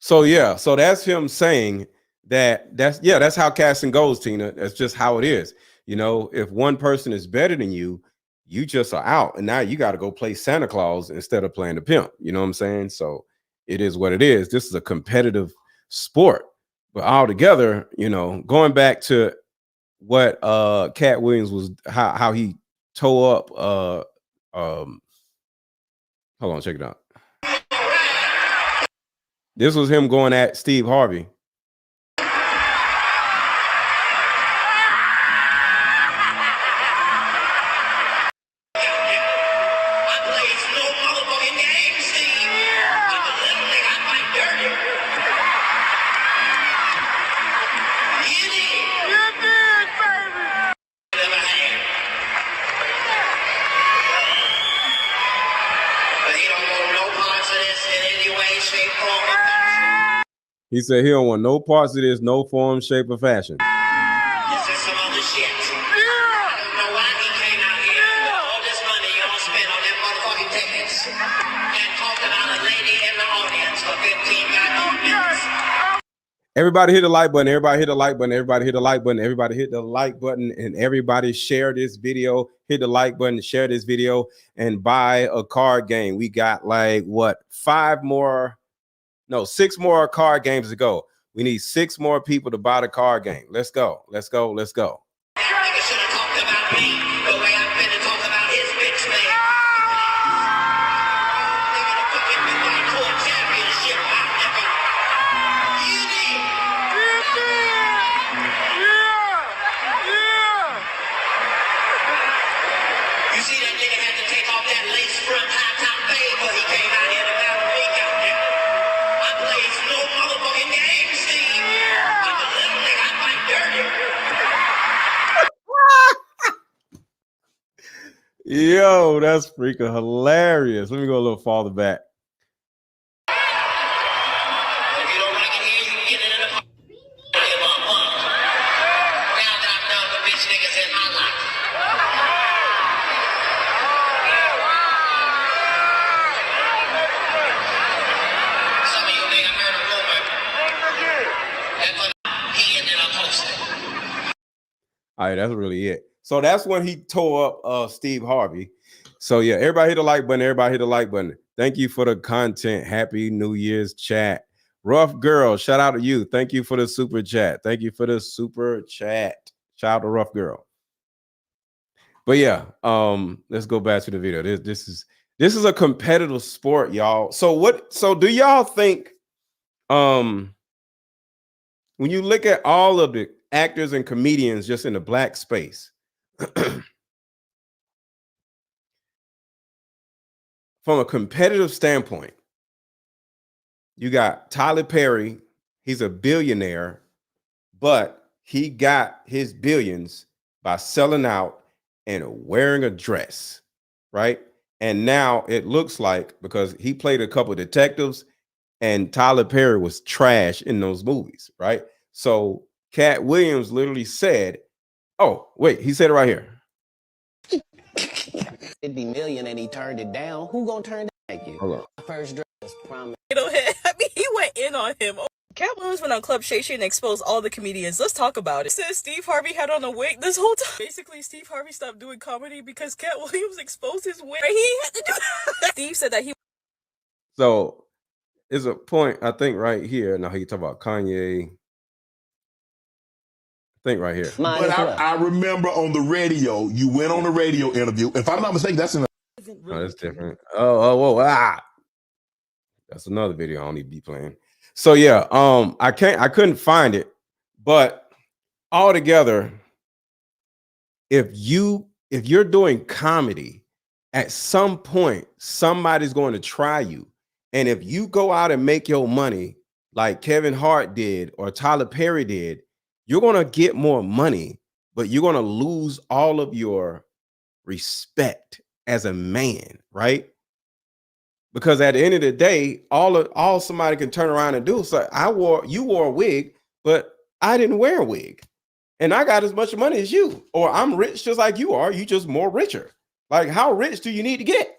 So yeah, so that's him saying that's how casting goes, Tina. That's just how it is. You know, if one person is better than you, you just are out, and now you got to go play Santa Claus instead of playing the pimp. You know what I'm saying? So it is what it is. This is a competitive sport, but altogether, you know, going back to what Katt Williams was, how he tore up. Hold on, check it out. This was him going at Steve Harvey. He said he don't want no parts of this, no form, shape, or fashion. This is some other shit. I don't know why he came out here with all this money y'all spent on them motherfucking tickets and talked about a lady in the audience for 15 goddamn minutes. Everybody hit the like button. Everybody hit the like button. Everybody hit the like button. Everybody hit the like button. And everybody share this video. Hit the like button, share this video, and buy a card game. We got like, what, 6 more card games to go. We need 6 more people to buy the card game. Let's go. Let's go. Let's go. That nigga should have talked about me the way I've been to talk about his bitch, man. Nigga, the fucking midnight tour championship, my nigga. You see that nigga had to take off that lace front high top fade before he came out here to battle me, goddamn. I played no motherfucking game, Steve. I'm a little nigga, I fight dirty. Yo, that's freaking hilarious. Let me go a little farther back. If you don't like it here, you can get it in the give up, huh? Now that I'm done with bitch niggas in my life. Some of you may have heard a rumor that he ended up hosting. All right, that's really it. So that's when he tore up Steve Harvey. So yeah, everybody hit the like button. Everybody hit the like button. Thank you for the content. Happy New Year's chat. Rough Girl, shout out to you. Thank you for the super chat. Thank you for the super chat. Shout out to Rough Girl. But yeah, let's go back to the video. This is a competitive sport, y'all. So do y'all think when you look at all of the actors and comedians just in the black space, from a competitive standpoint, you got Tyler Perry, he's a billionaire, but he got his billions by selling out and wearing a dress, right? And now it looks like, because he played a couple of detectives and Tyler Perry was trash in those movies, right? So Katt Williams literally said, oh, wait, he said it right here. 50 million and he turned it down. Who gonna turn it? Thank you. Hold on. First dress promise. I mean, he went in on him. Katt Williams went on Club Shay and exposed all the comedians. Let's talk about it. Says Steve Harvey had on a wig this whole time. Basically, Steve Harvey stopped doing comedy because Katt Williams exposed his wig. He had to do that. Steve said that he. So there's a point, I think, right here. Now he talk about Kanye. I think right here. But I remember on the radio, you went on a radio interview. If I'm not mistaken, that's in. Oh, that's different. Oh, that's another video I don't need to be playing. So yeah, I couldn't find it, but altogether, if you're doing comedy, at some point somebody's going to try you, and if you go out and make your money like Kevin Hart did or Tyler Perry did, you're going to get more money, but you're going to lose all of your respect as a man, right? Because at the end of the day, all somebody can turn around and do is say, you wore a wig, but I didn't wear a wig. And I got as much money as you. Or I'm rich just like you are. You just more richer. Like, how rich do you need to get?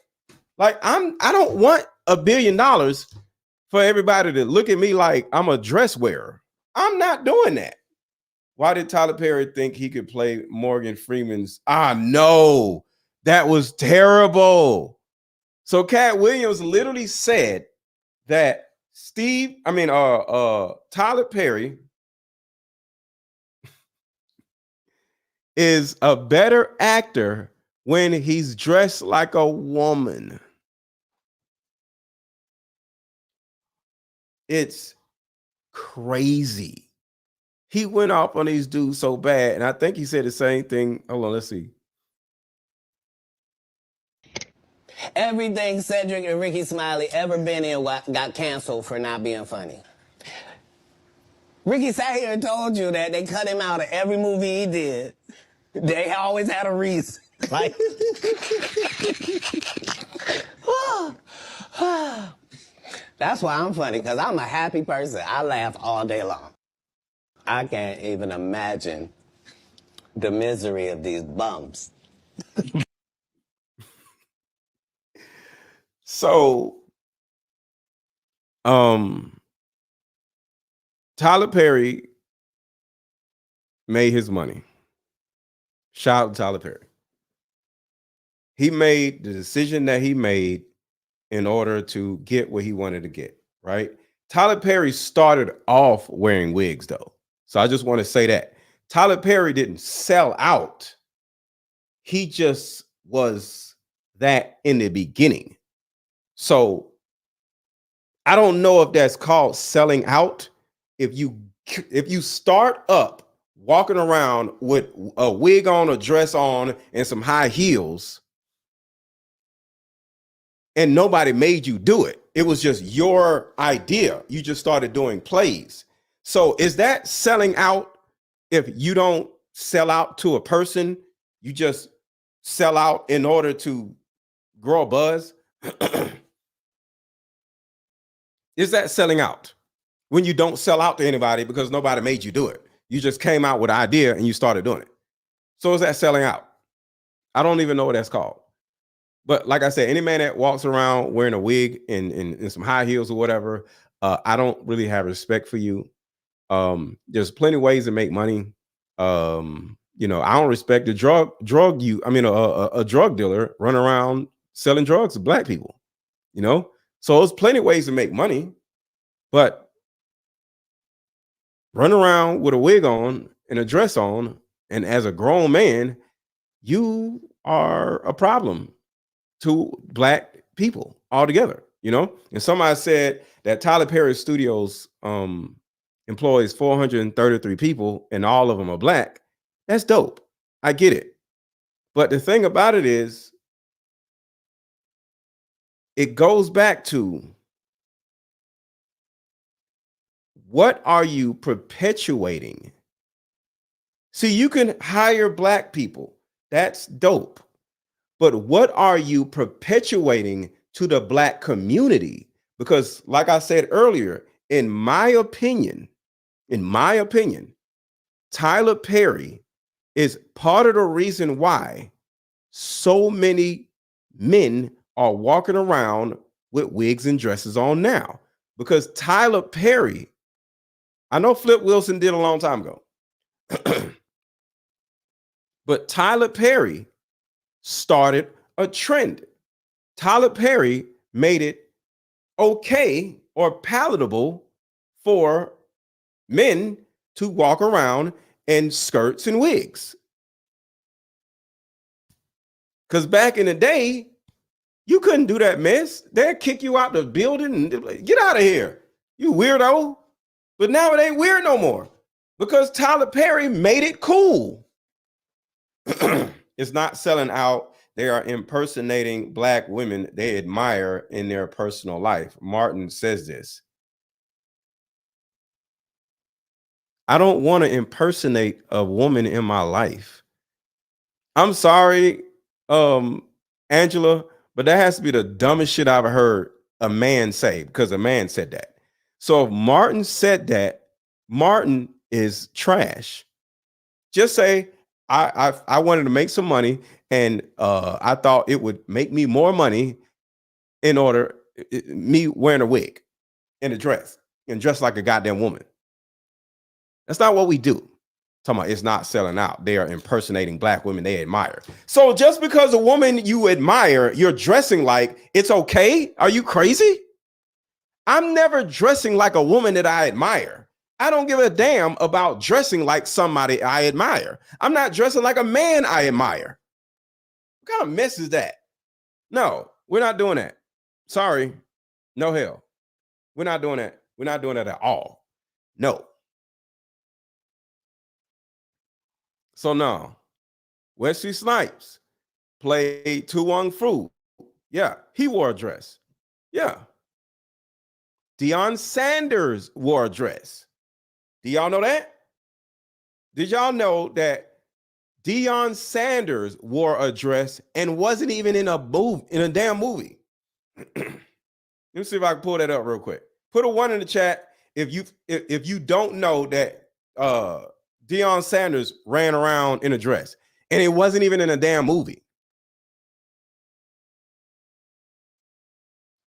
Like, I don't want $1 billion for everybody to look at me like I'm a dress wearer. I'm not doing that. Why did Tyler Perry think he could play Morgan Freeman's? No, that was terrible. So Katt Williams literally said that Tyler Perry is a better actor when he's dressed like a woman. It's crazy. He went off on these dudes so bad, and I think he said the same thing. Hold on, let's see. Everything Cedric and Ricky Smiley ever been in got canceled for not being funny. Ricky sat here and told you that they cut him out of every movie he did. They always had a reason. Like, that's why I'm funny, because I'm a happy person. I laugh all day long. I can't even imagine the misery of these bums. So, Tyler Perry made his money. Shout out to Tyler Perry. He made the decision that he made in order to get what he wanted to get, right? Tyler Perry started off wearing wigs, though. So I just want to say that. Tyler Perry didn't sell out. He just was that in the beginning. So I don't know if that's called selling out. If you start up walking around with a wig on, a dress on, and some high heels, and nobody made you do it. It was just your idea. You just started doing plays. So is that selling out? If you don't sell out to a person, you just sell out in order to grow a buzz? Is that selling out? When you don't sell out to anybody because nobody made you do it. You just came out with an idea and you started doing it. So is that selling out? I don't even know what that's called. But like I said, any man that walks around wearing a wig and some high heels or whatever, I don't really have respect for you. There's plenty of ways to make money. I don't respect a drug dealer running around selling drugs to black people, So there's plenty of ways to make money, but run around with a wig on and a dress on, and as a grown man, you are a problem to black people altogether, you know? And somebody said that Tyler Perry Studios employs 433 people and all of them are black. That's dope. I get it. But the thing about it is, it goes back to, what are you perpetuating? See, you can hire black people. That's dope. But what are you perpetuating to the black community? Because like I said earlier, in my opinion, Tyler Perry is part of the reason why so many men are walking around with wigs and dresses on now. Because Tyler Perry, I know Flip Wilson did a long time ago, but Tyler Perry started a trend. Tyler Perry made it okay or palatable for men to walk around in skirts and wigs. Because back in the day, you couldn't do that mess. They'd kick you out the building and like, get out of here, you weirdo. But now it ain't weird no more because Tyler Perry made it cool. It's not selling out. They are impersonating black women they admire in their personal life. Martin says this. I don't want to impersonate a woman in my life. I'm sorry, Angela, but that has to be the dumbest shit I've heard a man say, because a man said that. So if Martin said that, Martin is trash. Just say, I wanted to make some money, and I thought it would make me more money in order me wearing a wig and a dress and dress like a goddamn woman. That's not what we do. Talking about it's not selling out. They are impersonating black women they admire. So just because a woman you admire, you're dressing like, it's okay? Are you crazy? I'm never dressing like a woman that I admire. I don't give a damn about dressing like somebody I admire. I'm not dressing like a man I admire. What kind of mess is that? No, we're not doing that. Sorry. No hell. We're not doing that. We're not doing that at all. No. So no. Wesley Snipes played Tu Wong Fu. Yeah, he wore a dress. Yeah. Deion Sanders wore a dress. Do y'all know that? Did y'all know that Deion Sanders wore a dress and wasn't even in a damn movie? Let me see if I can pull that up real quick. Put a 1 in the chat if you don't know that Deion Sanders ran around in a dress and it wasn't even in a damn movie.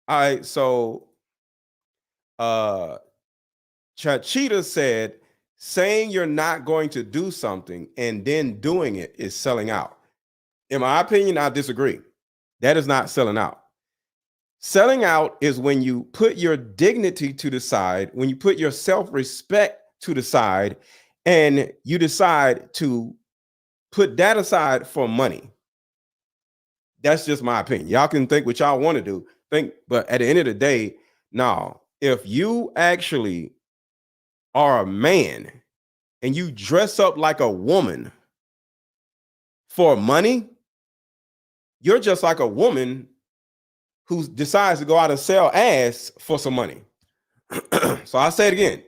All right, so Chachita said, saying you're not going to do something and then doing it is selling out. In my opinion, I disagree. That is not selling out. Selling out is when you put your dignity to the side, when you put your self-respect to the side, and you decide to put that aside for money. That's just my opinion. Y'all can think what y'all want to do. But at the end of the day, no. If you actually are a man and you dress up like a woman for money, you're just like a woman who decides to go out and sell ass for some money. So I'll say it again.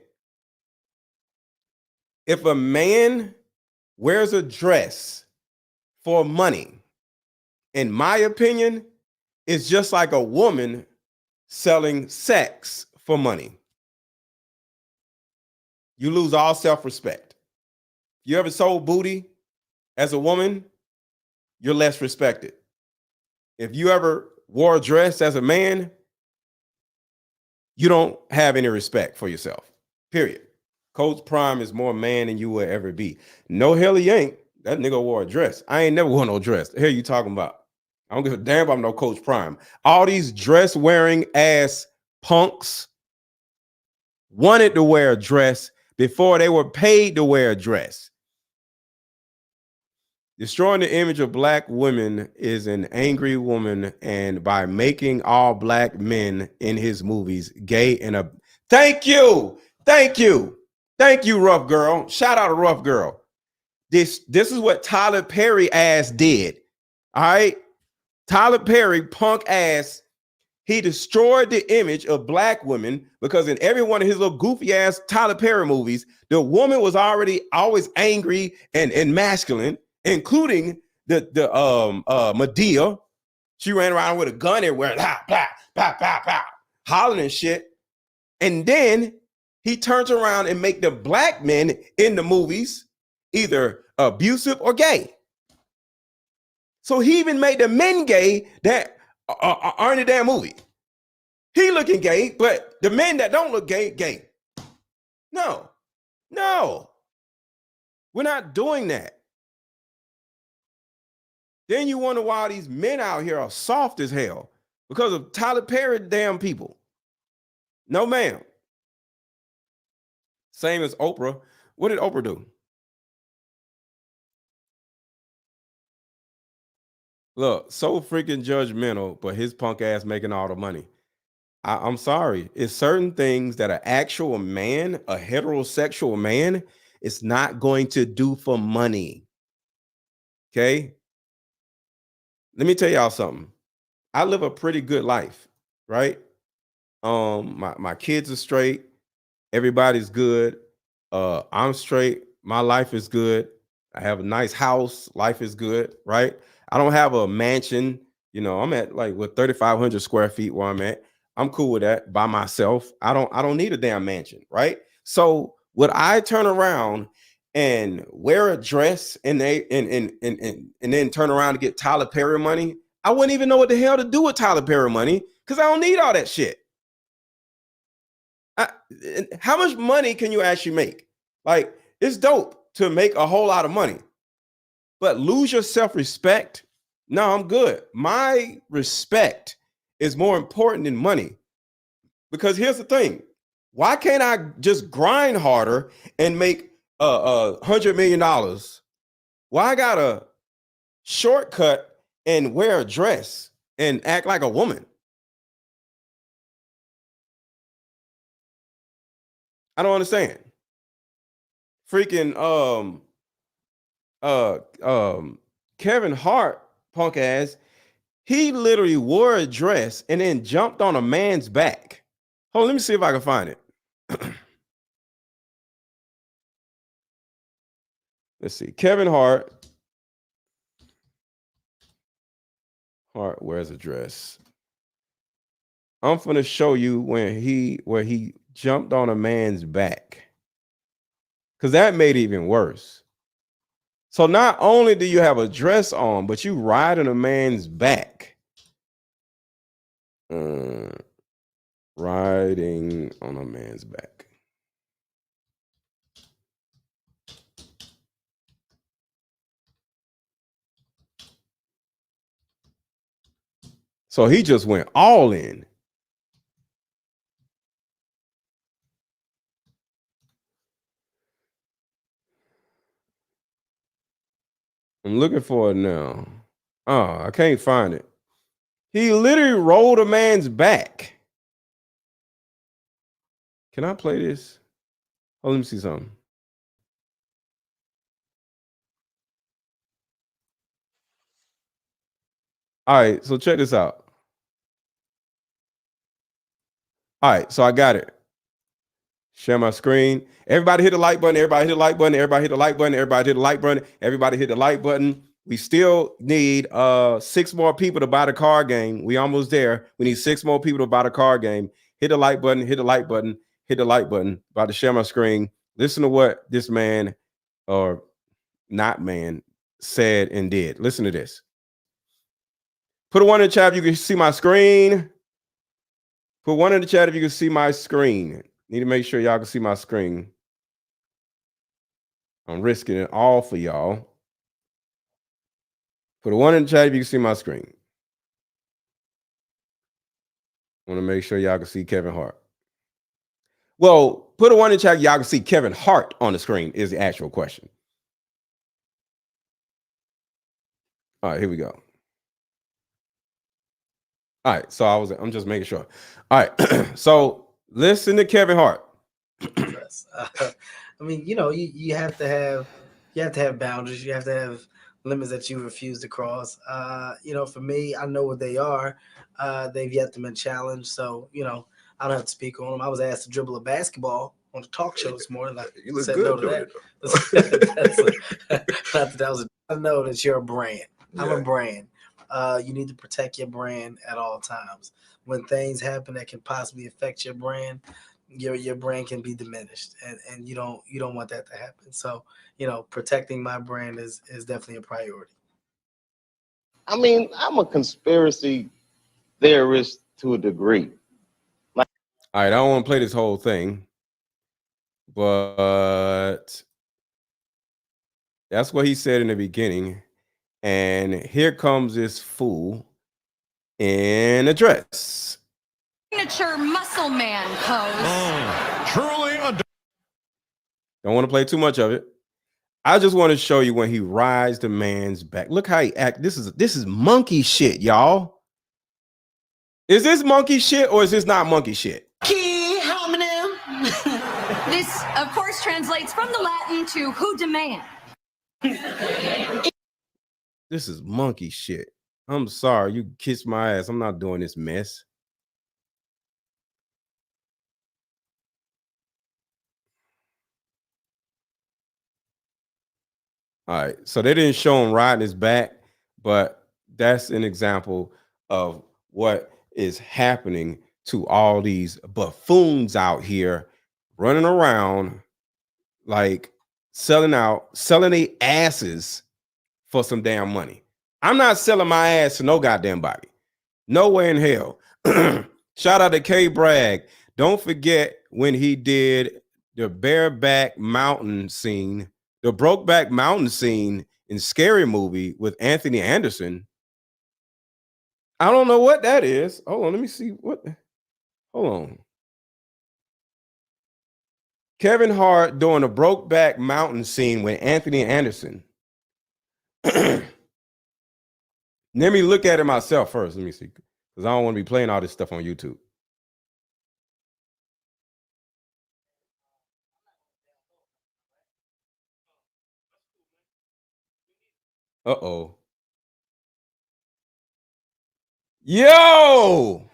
If a man wears a dress for money, in my opinion, it's just like a woman selling sex for money. You lose all self-respect. You ever sold booty as a woman, you're less respected. If you ever wore a dress as a man, you don't have any respect for yourself, period. Coach Prime is more man than you will ever be. No hell he ain't. That nigga wore a dress. I ain't never wore no dress. The hell you talking about? I don't give a damn about no Coach Prime. All these dress-wearing ass punks wanted to wear a dress, before they were paid to wear a dress. Destroying the image of black women is an angry woman, and by making all black men in his movies gay and a thank you, rough girl. Shout out to rough girl. This is what Tyler Perry ass did. All right, Tyler Perry punk ass. He destroyed the image of black women because in every one of his little goofy ass Tyler Perry movies, the woman was already always angry and masculine, including the Medea. She ran around with a gun everywhere, blah, blah, blah, blah, blah, hollering and shit. And then he turns around and make the black men in the movies either abusive or gay. So he even made the men gay that are in the damn movie. He looking gay, but the men that don't look gay, gay. No, we're not doing that. Then you wonder why these men out here are soft as hell because of Tyler Perry damn people. No, ma'am. Same as Oprah. What did Oprah do? Look, so freaking judgmental, but his punk ass making all the money. I'm sorry. It's certain things that an actual man, a heterosexual man, is not going to do for money. Okay? Let me tell y'all something. I live a pretty good life, right? My kids are straight. Everybody's good. I'm straight. My life is good. I have a nice house. Life is good, right? I don't have a mansion. You know, I'm at like 3,500 square feet where I'm at. I'm cool with that by myself. I don't need a damn mansion, right? So would I turn around and wear a dress and then turn around to get Tyler Perry money? I wouldn't even know what the hell to do with Tyler Perry money because I don't need all that shit. How much money can you actually make? Like, it's dope to make a whole lot of money, but lose your self-respect? No, I'm good. My respect is more important than money. Because here's the thing. Why can't I just grind harder and make $100 million? Why I gotta shortcut and wear a dress and act like a woman? I don't understand. Freaking Kevin Hart, punk ass, he literally wore a dress and then jumped on a man's back. Hold on, let me see if I can find it. Let's see. Kevin Hart wears a dress. I'm gonna show you where he jumped on a man's back. Because that made it even worse. So not only do you have a dress on, but you riding a man's back. Riding on a man's back. So he just went all in. I'm looking for it now. Oh, I can't find it. He literally rolled a man's back. Can I play this? Oh, let me see something. All right, so check this out. All right, so I got it. Share my screen. Everybody hit the like button. Everybody hit the like button. Everybody hit the like button. Everybody hit the like button. Everybody hit the like button. We still need 6 more people to buy the card game. We almost there. We need 6 more people to buy the card game. Hit the like button. Hit the like button. Hit the like button. About to share my screen. Listen to what this man or not man said and did. Listen to this. Put a 1 in the chat if you can see my screen. Put 1 in the chat if you can see my screen. Need to make sure y'all can see my screen. I'm risking it all for y'all. Put a 1 in the chat if you can see my screen. I want to make sure y'all can see Kevin Hart. Well, put a one in chat. Y'all can see Kevin Hart on the screen is the actual question. All right, here we go. All right, so I'm just making sure. All right, so listen to Kevin Hart. I mean, you have to have boundaries. You have to have limits that you refuse to cross. For me, I know what they are. They've yet to been challenged, so I don't have to speak on them. I was asked to dribble a basketball on the talk show this morning. I said no to that. I know that you're a brand. I'm a brand. You need to protect your brand at all times. When things happen that can possibly affect your brand, your brand can be diminished, and you don't want that to happen. So protecting my brand is definitely a priority. I mean, I'm a conspiracy theorist to a degree. All right, I don't want to play this whole thing, but that's what he said in the beginning. And here comes this fool in a dress. Signature muscle man pose. Truly don't want to play too much of it. I just want to show you when he rides the man's back. Look how he act. This is monkey shit, y'all. Is this monkey shit or is this not monkey shit? Key homonym. This, of course, translates from the Latin to who demand. This is monkey shit. I'm sorry. You kiss my ass. I'm not doing this mess. All right. So they didn't show him riding his back, but that's an example of what is happening to all these buffoons out here running around like selling their asses for some damn money. I'm not selling my ass to no goddamn body. Nowhere in hell. Shout out to K Bragg. Don't forget when he did the bareback mountain scene, the Brokeback Mountain scene in Scary Movie with Anthony Anderson. I don't know what that is. Hold on, let me see what. Hold on. Kevin Hart doing a Brokeback Mountain scene with Anthony Anderson. Let me look at it myself first. Let me see, because I don't want to be playing all this stuff on YouTube. Uh-oh. Yo!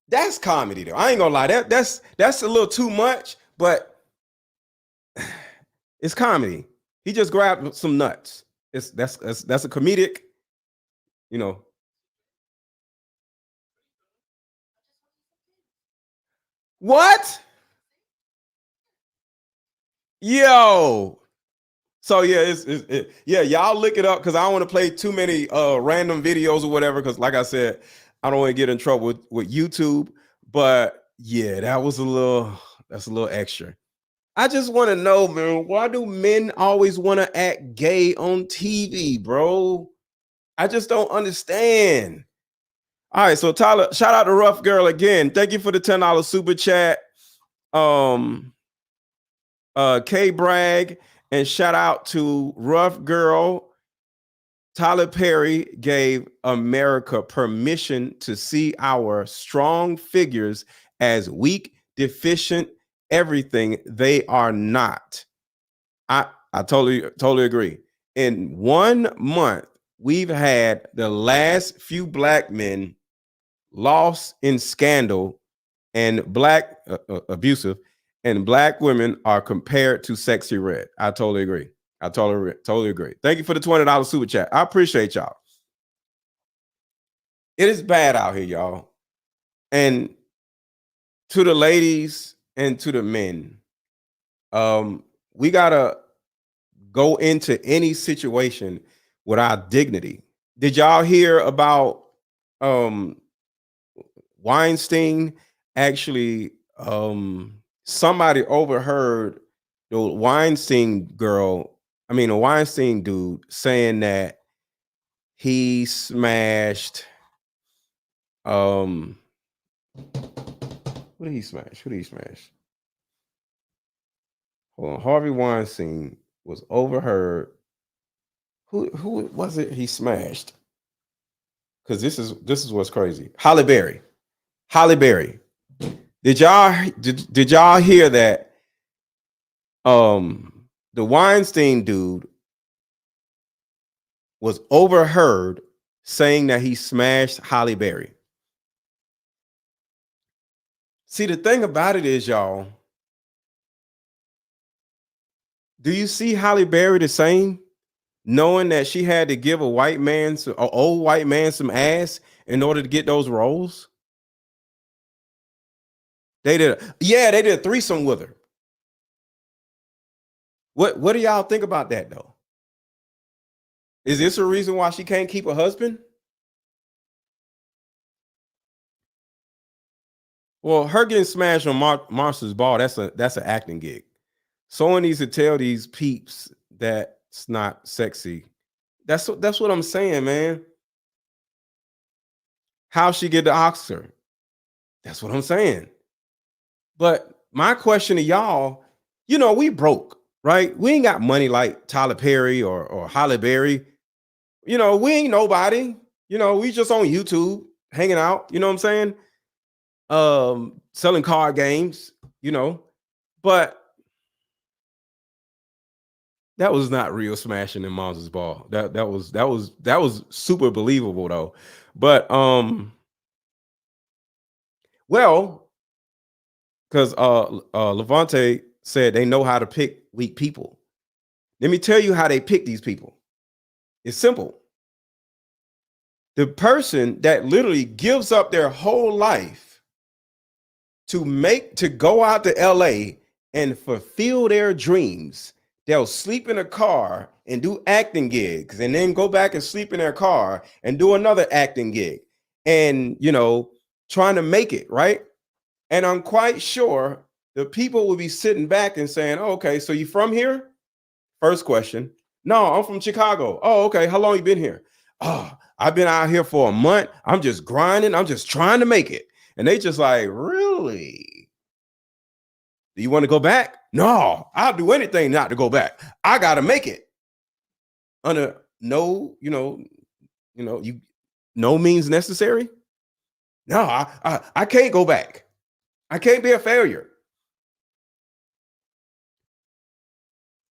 That's comedy though. I ain't gonna lie. That's a little too much, but it's comedy. He just grabbed some nuts. That's a comedic, you know. What? Yo. So yeah, yeah, y'all look it up because I don't want to play too many random videos or whatever. Because like I said, I don't want to get in trouble with YouTube. But yeah, that's a little extra. I just want to know, man, why do men always want to act gay on TV, bro? I just don't understand. All right, so Tyler, shout out to Rough Girl again. Thank you for the $10 super chat. K Bragg, and shout out to Rough Girl. Tyler Perry gave America permission to see our strong figures as weak, deficient, everything. They are not. I totally agree. In 1 month, we've had the last few black men lost in scandal and black abusive, and black women are compared to Sexy Red. I totally agree. I totally agree. Thank you for the $20 super chat. I appreciate y'all. It is bad out here, y'all. And to the ladies and to the men, we gotta go into any situation with our dignity. Did y'all hear about Weinstein? Actually, somebody overheard the Weinstein dude saying that he smashed What did he smash? Who did he smash? Hold on. Harvey Weinstein was overheard. Who was it he smashed? Because this is what's crazy. Halle Berry. Halle Berry. Did y'all hear that? The Weinstein dude was overheard saying that he smashed Halle Berry. See, the thing about it is, y'all, do you see Halle Berry the same? Knowing that she had to give an old white man some ass in order to get those roles? They did a threesome with her. What do y'all think about that though? Is this a reason why she can't keep a husband? Well, her getting smashed on Monsters Ball, that's an acting gig. Someone needs to tell these peeps that's not sexy. That's what I'm saying, man. How she get the Oscar? That's what I'm saying. But my question to y'all, we broke, right? We ain't got money like Tyler Perry or Halle Berry. We ain't nobody. We just on YouTube hanging out. You know what I'm saying? Selling card games. But that was not real smashing in Monsters Ball. That was super believable though. But well, because Levante said they know how to pick weak people. Let me tell you how they pick these people. It's simple. The person that literally gives up their whole life to go out to LA and fulfill their dreams, they'll sleep in a car and do acting gigs and then go back and sleep in their car and do another acting gig and, trying to make it, right? And I'm quite sure the people will be sitting back and saying, oh, okay, so you from here? First question. No, I'm from Chicago. Oh, okay. How long you been here? Oh, I've been out here for a month. I'm just grinding. I'm just trying to make it. And they just like, really? Do you want to go back? No, I'll do anything not to go back. I got to make it. Under no means necessary. No, I can't go back. I can't be a failure.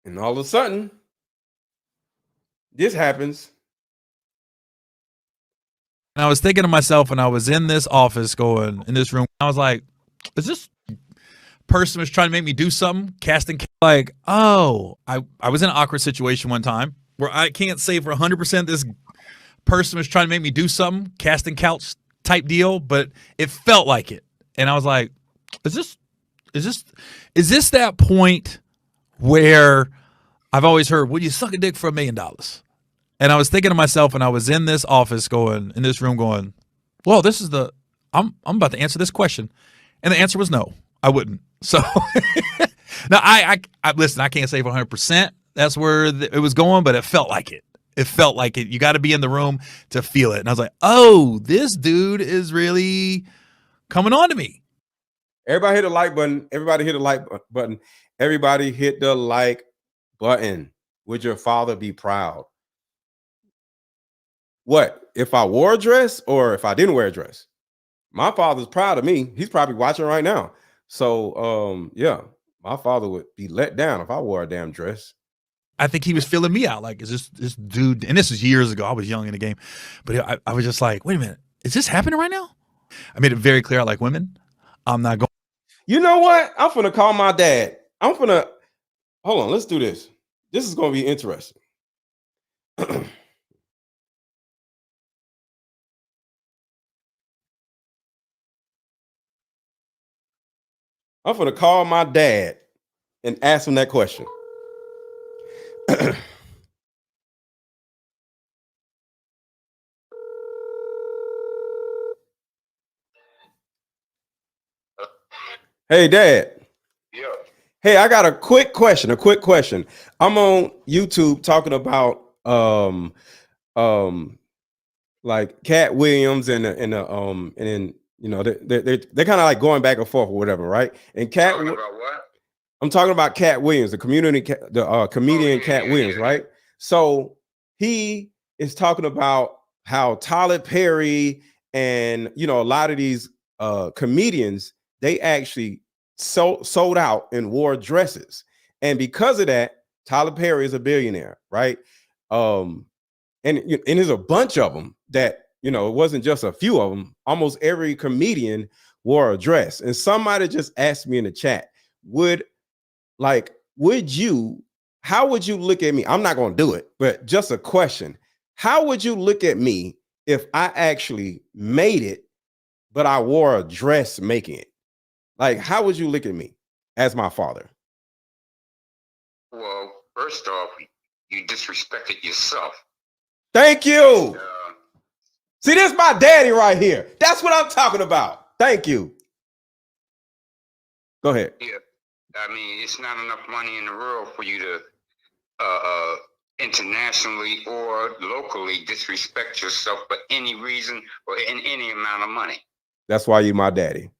And all of a sudden, this happens. And I was thinking to myself when I was in this office in this room, I was like, is this person was trying to make me do something? Casting, like, oh, I was in an awkward situation one time where I can't say for 100% this person was trying to make me do something, casting couch type deal, but it felt like it. And I was like, is this that point where I've always heard, would you suck a dick for $1 million? And I was thinking to myself when I was in this office in this room going, well, this is I'm about to answer this question. And the answer was no, I wouldn't. So now I listen, I can't say for 100% that's where it was going, but it felt like it. It felt like it. You got to be in the room to feel it. And I was like, oh, this dude is really coming on to me. Everybody hit the like button. Everybody hit the like button. Everybody hit the like button. Would your father be proud? What? If I wore a dress or if I didn't wear a dress? My father's proud of me. He's probably watching right now. So, yeah, my father would be let down if I wore a damn dress. I think he was feeling me out. Like, is this dude, and this was years ago. I was young in the game. But I was just like, wait a minute. Is this happening right now? I made it very clear I like women. I'm not going. You know what? I'm finna call my dad. Hold on, let's do this. This is going to be interesting. I'm going to call my dad and ask him that question. Hey, Dad. Yeah. Hey, I got a quick question. I'm on YouTube talking about like Katt Williams and then they're kind of like going back and forth or whatever, right? And Katt, Talking about what? I'm talking about Katt Williams, the comedian Katt Williams, right? So he is talking about how Tyler Perry and a lot of these comedians, they actually sold out and wore dresses, and because of that, Tyler Perry is a billionaire, right? And there's a bunch of them that it wasn't just a few of them. Almost every comedian wore a dress, and somebody just asked me in the chat, how would you look at me? I'm not going to do it, but just a question. How would you look at me if I actually made it, but I wore a dress making it? Like, how would you look at me as my father? Well, first off, you disrespected yourself. Thank you. See, this is my daddy right here. That's what I'm talking about. Thank you. Go ahead. Yeah. I mean, it's not enough money in the world for you to internationally or locally disrespect yourself for any reason or in any amount of money. That's why you're my daddy.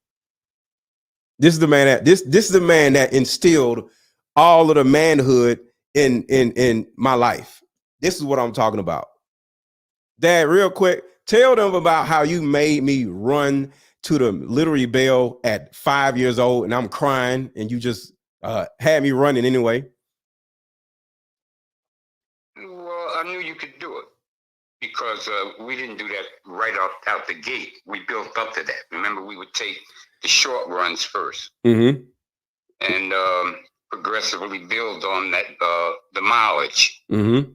This is the man that this is the man that instilled all of the manhood in my life. This is what I'm talking about. Dad, real quick, tell them about how you made me run to the Liberty Bell at 5 years old, and I'm crying, and you just had me running anyway. Well, I knew you could do it because we didn't do that right out the gate. We built up to that. Remember, we would take the short runs first, and progressively build on that the mileage. And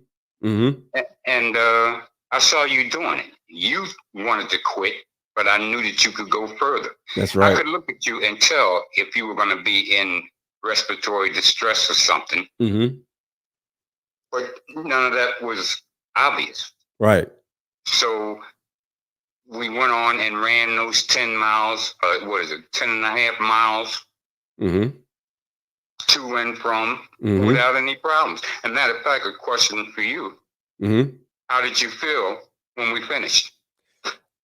I saw you doing it. You wanted to quit, but I knew that you could go further. That's right. I could look at you and tell if you were going to be in respiratory distress or something. But none of that was obvious. Right. So we went on and ran those 10 miles, 10 and a half miles to and from without any problems. And matter of fact, a question for you. How did you feel when we finished?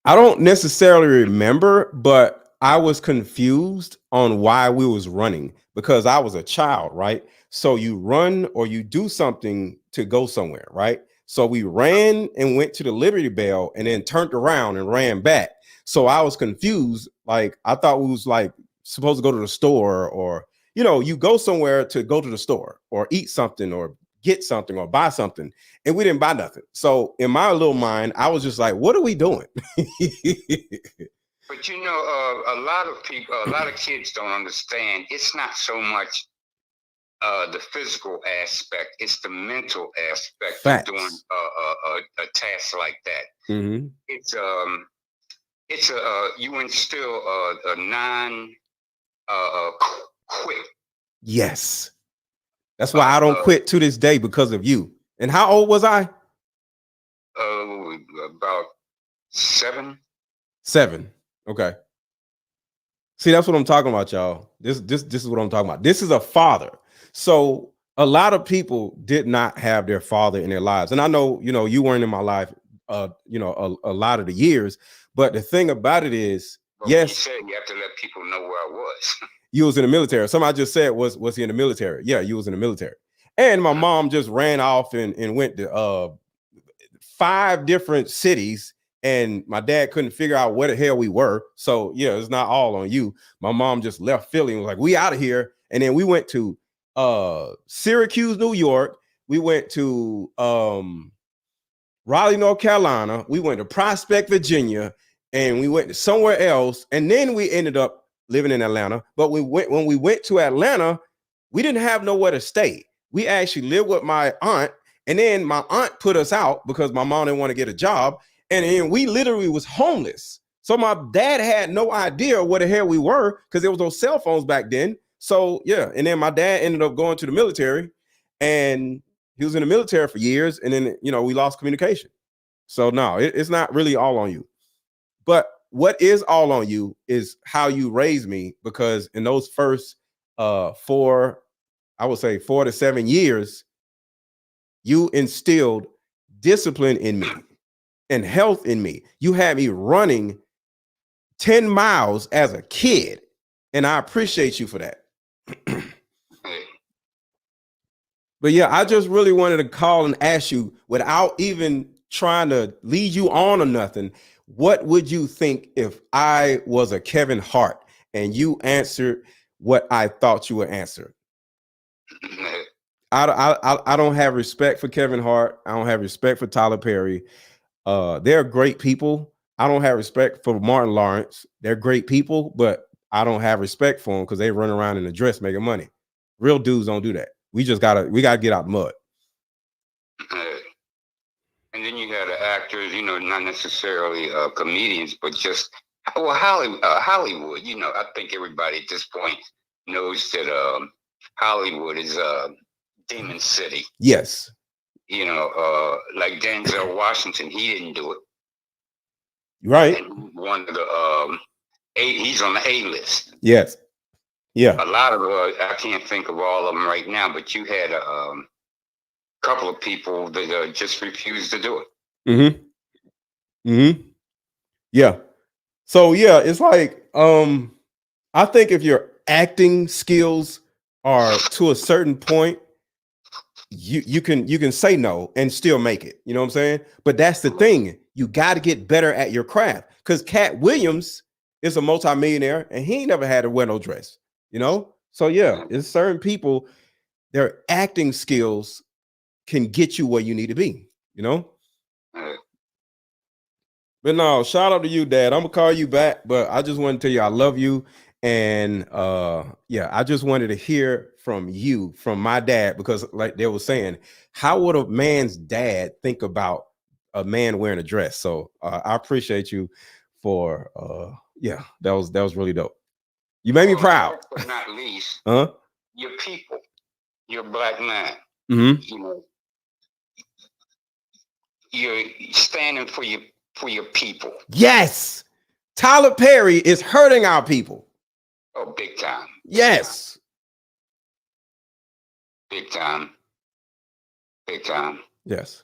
I don't necessarily remember, but I was confused on why we was running because I was a child, right? So you run or you do something to go somewhere, right? So we ran and went to the Liberty Bell and then turned around and ran back. So I was confused. Like, I thought we was like supposed to go to the store, or, you go somewhere to go to the store or eat something or get something or buy something, and we didn't buy nothing. So in my little mind, I was just like, what are we doing? But a lot of people, a lot of kids don't understand. It's not so much the physical aspect; it's the mental aspect of doing a task like that. It's you instill a non quit. Yes. That's why I don't quit to this day, because of you. And how old was I? About 7. 7. Okay. See, that's what I'm talking about, y'all. This is what I'm talking about. This is a father. So a lot of people did not have their father in their lives. And I know, you weren't in my life, a lot of the years. But the thing about it is, yes. You said you have to let people know where I was. You was in the military. Somebody just said, was he in the military? Yeah, you was in the military. And my mom just ran off and went to 5 different cities, and my dad couldn't figure out where the hell we were. So yeah, it's not all on you. My mom just left Philly and was like, we out of here. And then we went to Syracuse, New York. We went to Raleigh, North Carolina. We went to Prospect, Virginia, and we went to somewhere else. And then we ended up living in Atlanta. But when we went to Atlanta, we didn't have nowhere to stay. We actually lived with my aunt, and then my aunt put us out because my mom didn't want to get a job. And then we literally was homeless. So my dad had no idea where the hell we were because there was no cell phones back then. So yeah, and then my dad ended up going to the military, and he was in the military for years, and then we lost communication. So no, it's not really all on you. But what is all on you is how you raised me, because in those first 4 to 7 years, you instilled discipline in me. and health in me. You had me running 10 miles as a kid, and I appreciate you for that. But yeah, I just really wanted to call and ask you, without even trying to lead you on or nothing, what would you think if I was a Kevin Hart and you answered what I thought you would answer? I don't have respect for Kevin Hart. I don't have respect for Tyler Perry. They're great people. I don't have respect for Martin Lawrence. They're great people, but I don't have respect for them because they run around in a dress making money. Real dudes don't do that. We gotta get out the mud. And then you had actors, not necessarily comedians, but just Hollywood. I think everybody at this point knows that Hollywood is Demon City. Yes. Like Denzel Washington, he didn't do it. Right. And one of the he's on the A list. Yes. Yeah. A lot of I can't think of all of them right now, but you had a couple of people that just refused to do it. Yeah. So yeah, it's like I think if your acting skills are to a certain point, you can say no and still make it. You know what I'm saying? But that's the thing. You got to get better at your craft. Because Katt Williams is a multimillionaire and he ain't never had to wear no dress. So yeah, it's certain people, their acting skills can get you where you need to be. But no, shout out to you, Dad. I'm gonna call you back, but I just want to tell you I love you. And yeah, I just wanted to hear from you, from my dad, because like they were saying, how would a man's dad think about a man wearing a dress? So I appreciate you for yeah, that was really dope. You made me proud. Last but not least, Uh-huh. your people, your black man. Mm-hmm. You're standing for your people. Yes. Tyler Perry is hurting our people. Oh, big time. Yes. Big time. Big time. Yes.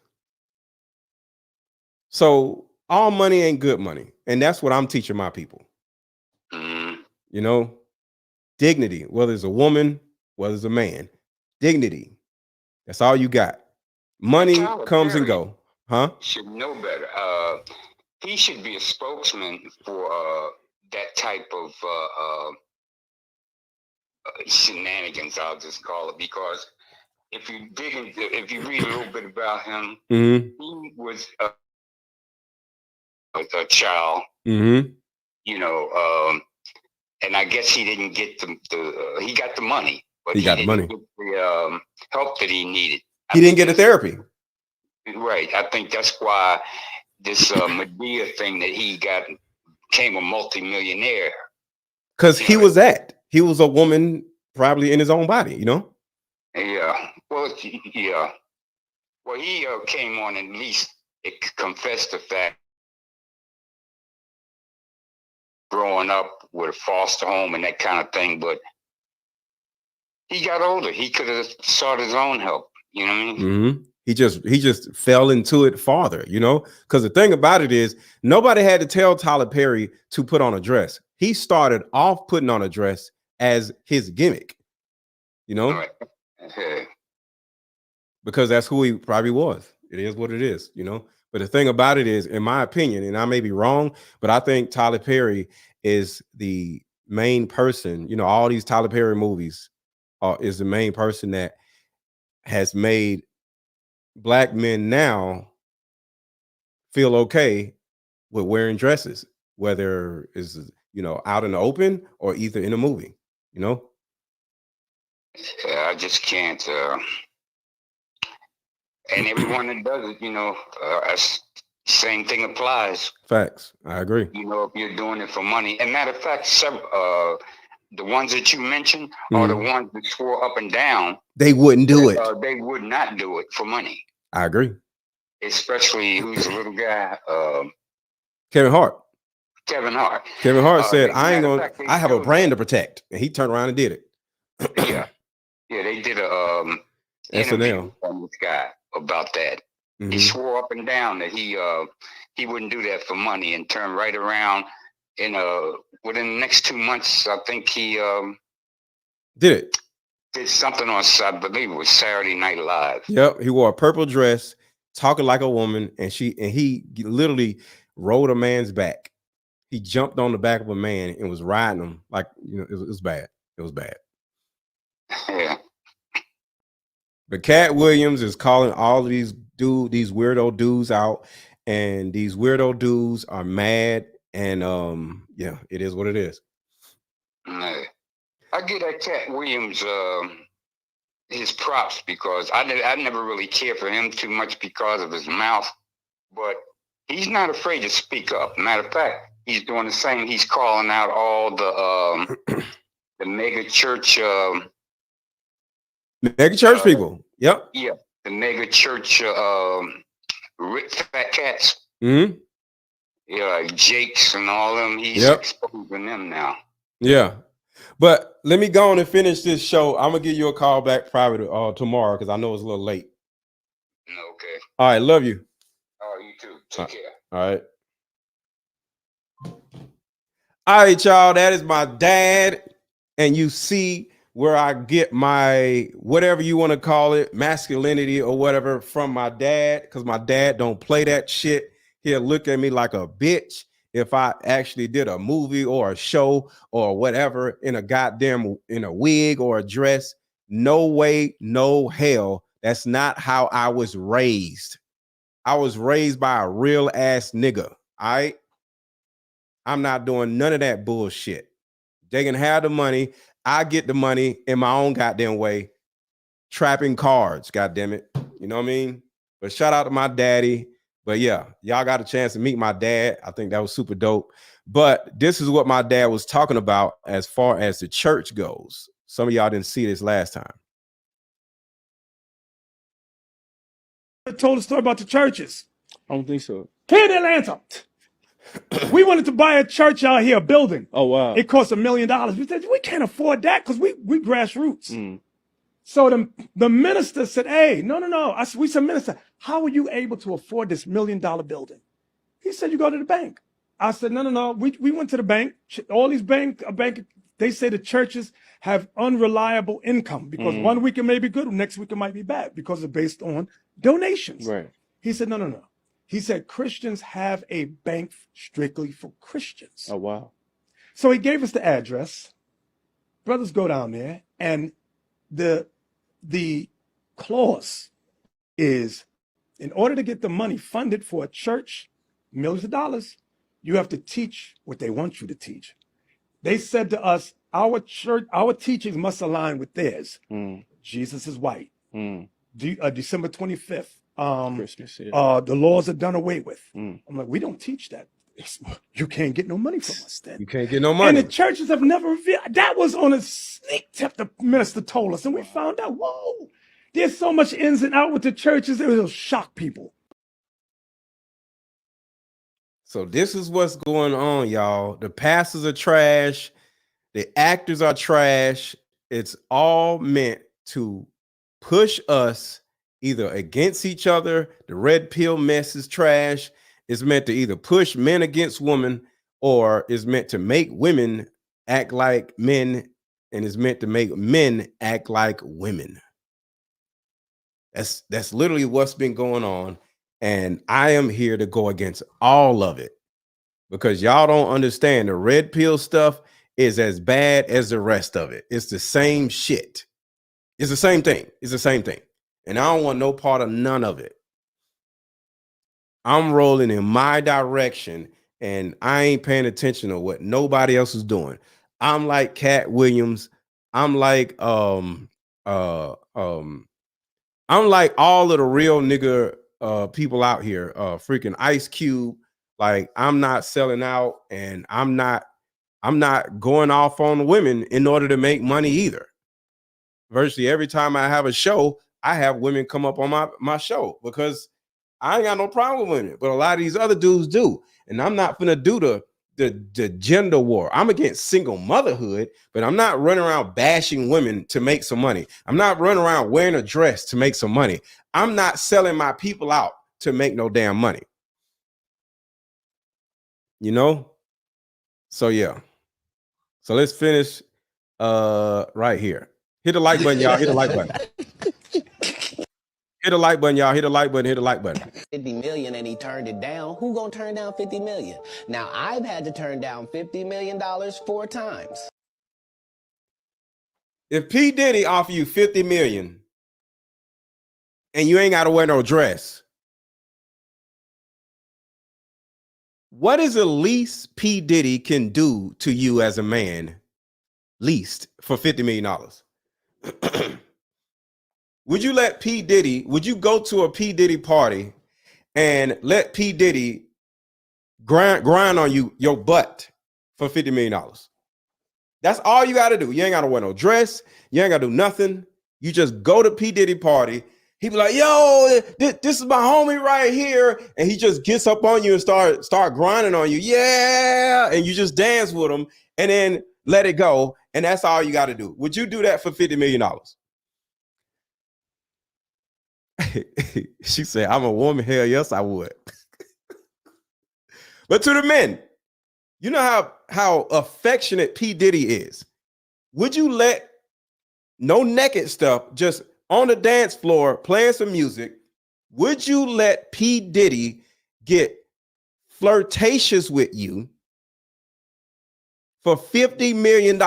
So all money ain't good money. And that's what I'm teaching my people. Dignity, whether it's a woman, whether it's a man, dignity. That's all you got. Money comes and go. Huh? Should know better. He should be a spokesman for that type of shenanigans, I'll just call it, because if you read a little bit about him, he was a child, and I guess he didn't get he got the money, but he got the money. Get the help that he needed. He didn't get a therapy. Right. I think that's why this Medea thing that he got became a multimillionaire. Because he was a woman probably in his own body, Yeah. Well, yeah. Well, he came on and at least confessed the fact growing up with a foster home and that kind of thing, but he got older. He could have sought his own help. You know what I mean? He just fell into it farther, because the thing about it is nobody had to tell Tyler Perry to put on a dress. He started off putting on a dress as his gimmick, Right. because that's who he probably was. It is what it is, But the thing about it is, in my opinion, and I may be wrong, but I think Tyler Perry is the main person, all these Tyler Perry movies is the main person that has made Black men now feel okay with wearing dresses, whether it's out in the open or either in a movie. Yeah, I just can't. And everyone that does it, same thing applies. Facts. I agree. If you're doing it for money. And matter of fact, the ones that you mentioned are the ones that swore up and down they wouldn't do it. They would not do it for money. I agree. Especially who's a little guy, Kevin Hart. Kevin Hart. Kevin Hart said, "I ain't gonna. I have a brand to protect," and he turned around and did it. Yeah, they did a SNL on this guy about that. He swore up and down that he wouldn't do that for money, and turned right around within the next 2 months. I think he did something on, I believe it was Saturday Night Live. Yep, he wore a purple dress, talking like a woman, and he literally rode a man's back. He jumped on the back of a man and was riding him like, it was bad. It was bad. Yeah. But Katt Williams is calling all of these weirdo dudes out, and these weirdo dudes are mad, and yeah, it is what it is. I give that Katt Williams his props, because I never really cared for him too much because of his mouth, but he's not afraid to speak up. Matter of fact, he's doing the same. He's calling out all the mega church. Mega church people. Yep. Yeah, the mega church fat cats. Mm-hmm. Yeah, like Jakes and all them. He's exposing them now. Yeah. But let me go on and finish this show. I'm gonna give you a call back private tomorrow, because I know it's a little late. Okay. All right, love you. Oh, you too. Take care. All right. All right, y'all. That is my dad. And you see where I get my, whatever you want to call it, masculinity or whatever, from my dad, because my dad don't play that shit. He'll look at me like a bitch if I actually did a movie or a show or whatever in a wig or a dress. No way, no hell. That's not how I was raised. I was raised by a real ass nigga. All right. I'm not doing none of that bullshit. They can have the money. I get the money in my own goddamn way. Trapping cards, goddamn it. You know what I mean? But shout out to my daddy. But yeah, y'all got a chance to meet my dad. I think that was super dope. But this is what my dad was talking about as far as the church goes. Some of y'all didn't see this last time. I told a story about the churches. I don't think so. Here in Atlanta, we wanted to buy a church out here, a building. Oh, wow. It cost $1 million. We said, we can't afford that because we grassroots. Mm. So the minister said, hey, no. We said, minister, how are you able to afford this $1 million building? He said, you go to the bank. I said, no. We went to the bank. All these bank, they say the churches have unreliable income because 1 week it may be good, next week it might be bad because it's based on donations. Right. He said, no. He said, Christians have a bank strictly for Christians. Oh, wow. So he gave us the address. Brothers go down there, and the clause is, in order to get the money funded for a church, millions of dollars, you have to teach what they want you to teach. They said to us, our teachings must align with theirs. Jesus is white. December 25th. Christmas, yeah. The laws are done away with. I'm like, we don't teach that. You can't get no money from us then. You can't get no money. And the churches have never revealed. That was on a sneak tip the minister told us. And we found out, whoa, there's so much ins and out with the churches, it will shock people. So this is what's going on, y'all. The pastors are trash. The actors are trash. It's all meant to push us either against each other. The red pill mess is trash. It's meant to either push men against women, or is meant to make women act like men, and is meant to make men act like women. That's literally what's been going on. And I am here to go against all of it, because y'all don't understand the red pill stuff is as bad as the rest of it. It's the same shit. It's the same thing. It's the same thing. And I don't want no part of none of it. I'm rolling in my direction, and I ain't paying attention to what nobody else is doing. I'm like Katt Williams. I'm like I'm like all of the real nigga people out here. Freaking Ice Cube. Like, I'm not selling out, and I'm not going off on women in order to make money either. Virtually every time I have a show, I have women come up on my show because I ain't got no problem with it. But a lot of these other dudes do. And I'm not gonna do the gender war. I'm against single motherhood, but I'm not running around bashing women to make some money. I'm not running around wearing a dress to make some money. I'm not selling my people out to make no damn money. You know? So yeah. So let's finish right here. Hit the like button, y'all. Hit the like button. Hit the like button, y'all. Hit the like button. Hit the like button. 50 million and he turned it down. Who gonna turn down 50 million? Now I've had to turn down $50 million 4 times. If P Diddy offer you 50 million and you ain't gotta wear no dress, what is the least P Diddy can do to you as a man? Least for $50 million. Would you let P Diddy, would you go to a P Diddy party and let P Diddy grind on you, your butt for $50 million? That's all you got to do. You ain't got to wear no dress. You ain't got to do nothing. You just go to P Diddy party. He be like, yo, this is my homie right here. And he just gets up on you and start grinding on you. Yeah. And you just dance with him and then let it go. And that's all you got to do. Would you do that for $50 million? She said, I'm a woman. Hell yes, I would. But to the men, you know how affectionate P Diddy is. Would you let no naked stuff, just on the dance floor playing some music, would you let P Diddy get flirtatious with you for $50 million?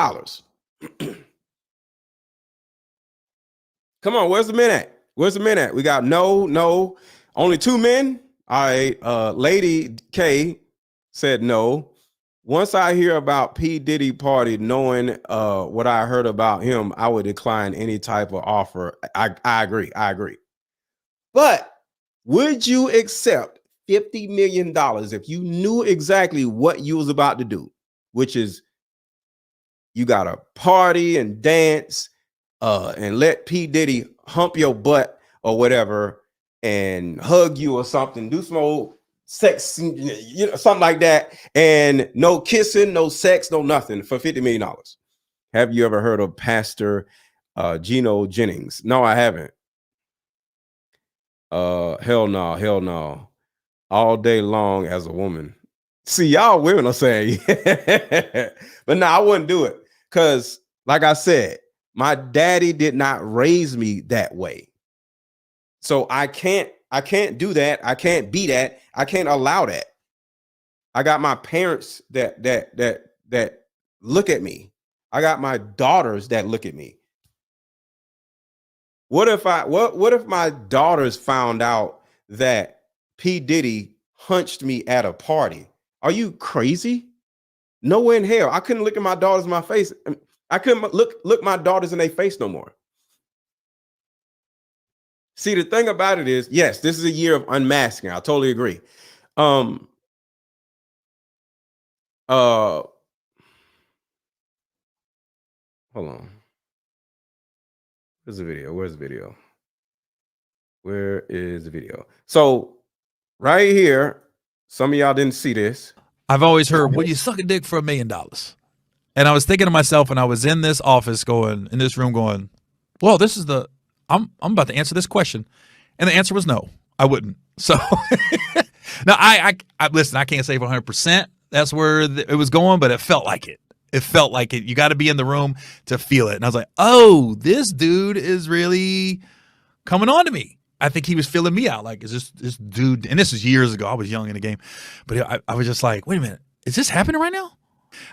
Come on, where's the men at? Where's the men at? We got no, only 2 men. All right, Lady K said no. Once I hear about P Diddy party, knowing what I heard about him, I would decline any type of offer. I agree. But would you accept $50 million if you knew exactly what you was about to do, which is you got to party and dance and let P Diddy hump your butt or whatever and hug you or something, do some old sex, you know, something like that, and no kissing, no sex, no nothing for $50 million. Have you ever heard of Pastor Geno Jennings? No, I haven't. Hell no. All day long as a woman. See, y'all women are saying, but no, I wouldn't do it. Because, like I said, my daddy did not raise me that way. So I can't do that. I can't be that. I can't allow that. I got my parents that look at me. I got my daughters that look at me. What if my daughters found out that P Diddy hunched me at a party? Are you crazy? Nowhere in hell. I couldn't look at my daughters in my face. I couldn't look my daughters in their face no more. See, the thing about it is, yes, this is a year of unmasking. I totally agree. Hold on. Where's the video? Where is the video? So right here, some of y'all didn't see this. I've always heard, "Will you suck a dick for $1 million?" And I was thinking to myself when I was in this office in this room going, well, this is I'm about to answer this question. And the answer was no, I wouldn't. So now I listen, I can't say 100% that's where it was going, but it felt like it. It felt like it. You got to be in the room to feel it. And I was like, oh, this dude is really coming on to me. I think he was feeling me out. Like, is this dude, and this was years ago. I was young in the game. But I was just like, wait a minute, is this happening right now?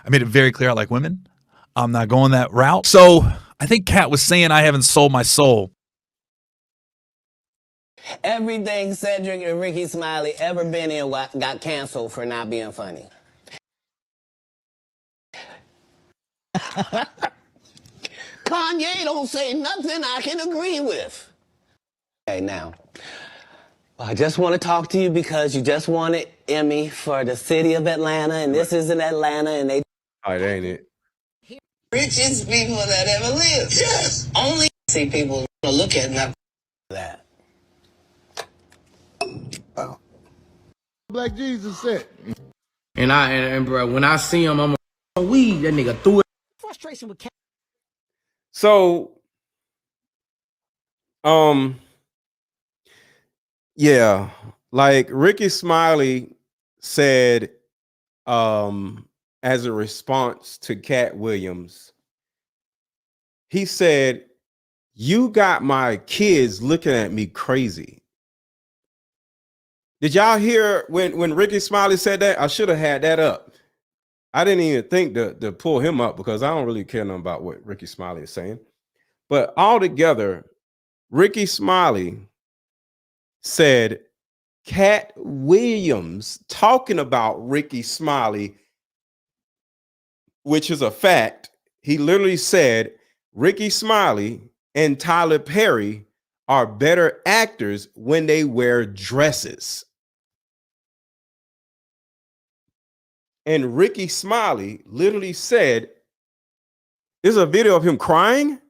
I made it very clear I like women. I'm not going that route. So I think Katt was saying I haven't sold my soul. Everything Cedric and Ricky Smiley ever been in got canceled for not being funny. Kanye don't say nothing I can agree with. Okay, now, I just want to talk to you because you just wanted Emmy for the city of Atlanta, and this is in Atlanta, and they... All right, ain't it? Richest people that ever lived. Yes! Only see people look at not that. Oh. Black Jesus said. And bro, when I see him, I'm a weed. That nigga threw it. Frustration with Katt. So, yeah, Like Ricky Smiley said, as a response to Katt Williams, he said, "You got my kids looking at me crazy." Did y'all hear when Ricky Smiley said that? I should have had that up. I didn't even think to pull him up because I don't really care nothing about what Ricky Smiley is saying. But altogether, Ricky Smiley said Katt Williams talking about Ricky Smiley, which is a fact. He literally said Ricky Smiley and Tyler Perry are better actors when they wear dresses. And Ricky Smiley literally said, "Is a video of him crying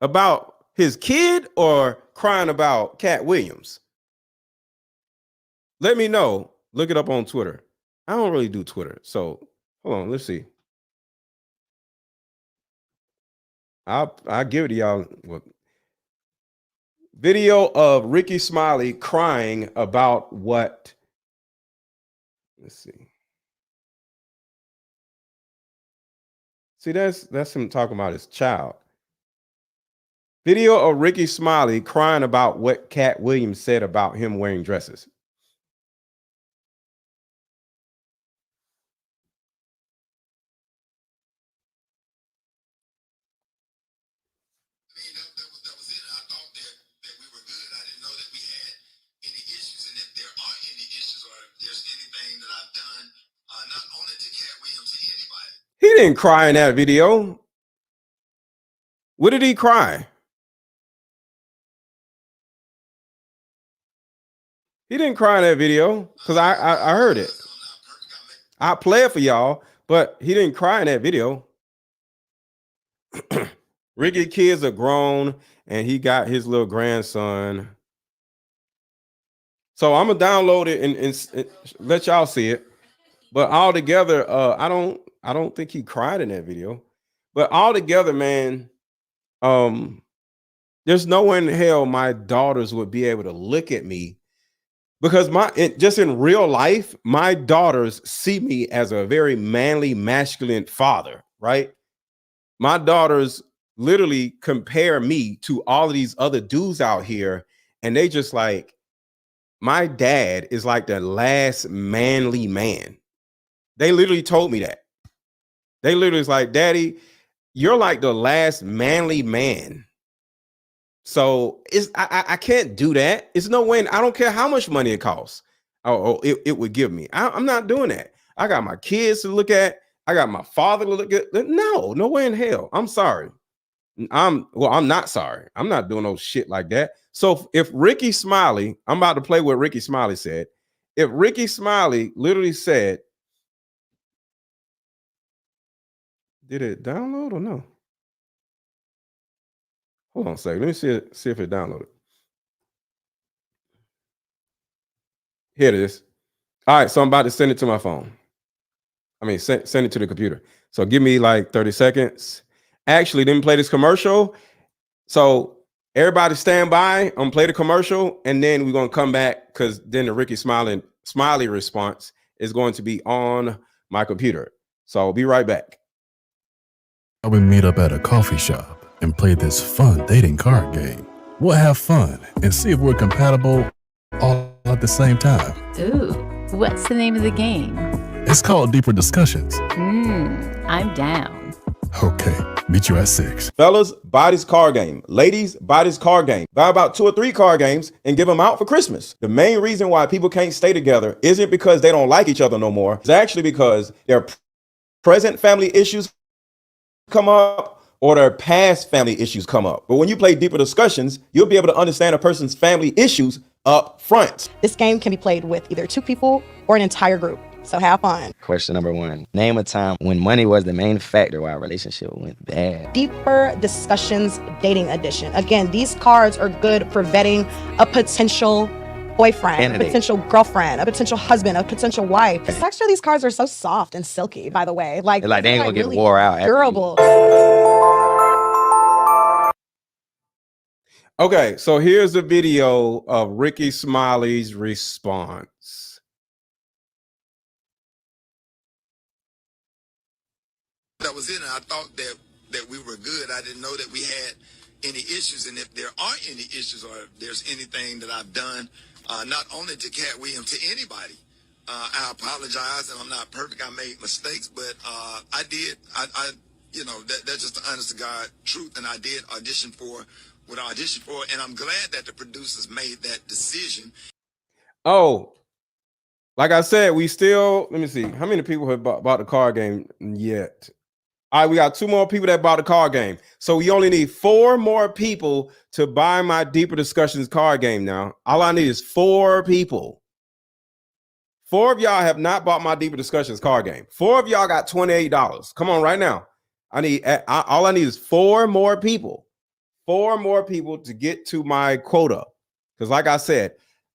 about his kid or crying about Katt Williams?" Let me know. Look it up on Twitter. I don't really do Twitter. So hold on, let's see. I'll give it to y'all. Video of Ricky Smiley crying about what? Let's see. See, that's him talking about his child. Video of Ricky Smiley crying about what Katt Williams said about him wearing dresses. He didn't cry in that video. What did he cry? He didn't cry in that video because I heard it. I play it for y'all, but he didn't cry in that video. Ricky kids are grown and he got his little grandson. So I'm gonna download it and let y'all see it. But all together, I don't think he cried in that video. But all together, man, there's no way in hell my daughters would be able to look at me because just in real life, my daughters see me as a very manly, masculine father, right? My daughters literally compare me to all of these other dudes out here, and they just like, my dad is like the last manly man. They literally told me that. They literally was like, "Daddy, you're like the last manly man." So I can't do that. It's no way. I don't care how much money it costs. It would give me. I'm not doing that. I got my kids to look at. I got my father to look at. No way in hell. I'm sorry. I'm not sorry. I'm not doing no shit like that. So if Ricky Smiley, I'm about to play what Ricky Smiley said. If Ricky Smiley literally said, did it download or no? Hold on a second. Let me see if it downloaded. Here it is. All right, so I'm about to send it to my phone. I mean, send it to the computer. So give me like 30 seconds. Actually, didn't play this commercial. So everybody stand by. I'm gonna play the commercial, and then we're gonna come back because then the Ricky Smiley response is going to be on my computer. So I'll be right back. We meet up at a coffee shop and play this fun dating card game. We'll have fun and see if we're compatible all at the same time. Ooh, what's the name of the game? It's called Deeper Discussions. I'm down. Okay, meet you at 6. Fellas, buy this card game. Ladies, buy this card game. Buy about 2 or 3 card games and give them out for Christmas. The main reason why people can't stay together isn't because they don't like each other no more. It's actually because their present family issues come up or their past family issues come up. But when you play Deeper Discussions, you'll be able to understand a person's family issues up front. This game can be played with either 2 people or an entire group. So have fun. Question number 1. Name a time when money was the main factor why a relationship went bad. Deeper Discussions Dating Edition. Again, these cards are good for vetting a potential boyfriend, a potential girlfriend, a potential husband, a potential wife. The texture of these cards are so soft and silky, by the way. Like they ain't gonna get really wore out. Durable. Okay, so here's a video of Ricky Smiley's response. That was it, and I thought that we were good. I didn't know that we had any issues, and if there are any issues or if there's anything that I've done, not only to Katt Williams, to anybody, I apologize, and I'm not perfect. I made mistakes, but I did. I you know, that's just the honest to God truth, and I did audition for what I auditioned for, and I'm glad that the producers made that decision. Oh, like I said, we still, let me see, how many people have bought the card game yet? All right, we got 2 more people that bought the card game. So we only need 4 more people to buy my Deeper Discussions card game now. All I need is 4 people. 4 of y'all have not bought my Deeper Discussions card game. 4 of y'all got $28. Come on right now. All I need is 4 more people. 4 more people to get to my quota. Because like I said,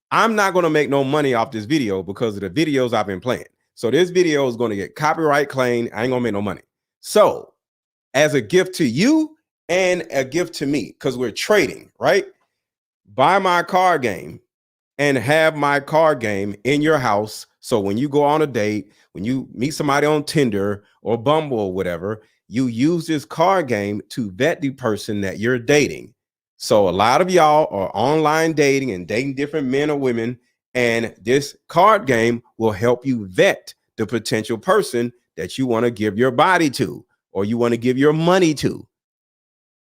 I'm not going to make no money off this video because of the videos I've been playing. So this video is going to get copyright claimed. I ain't going to make no money. So as a gift to you and a gift to me, because we're trading, right? Buy my card game and have my card game in your house. So when you go on a date, when you meet somebody on Tinder or Bumble or whatever, you use this card game to vet the person that you're dating. So a lot of y'all are online dating and dating different men or women, and this card game will help you vet the potential person that you want to give your body to or you want to give your money to.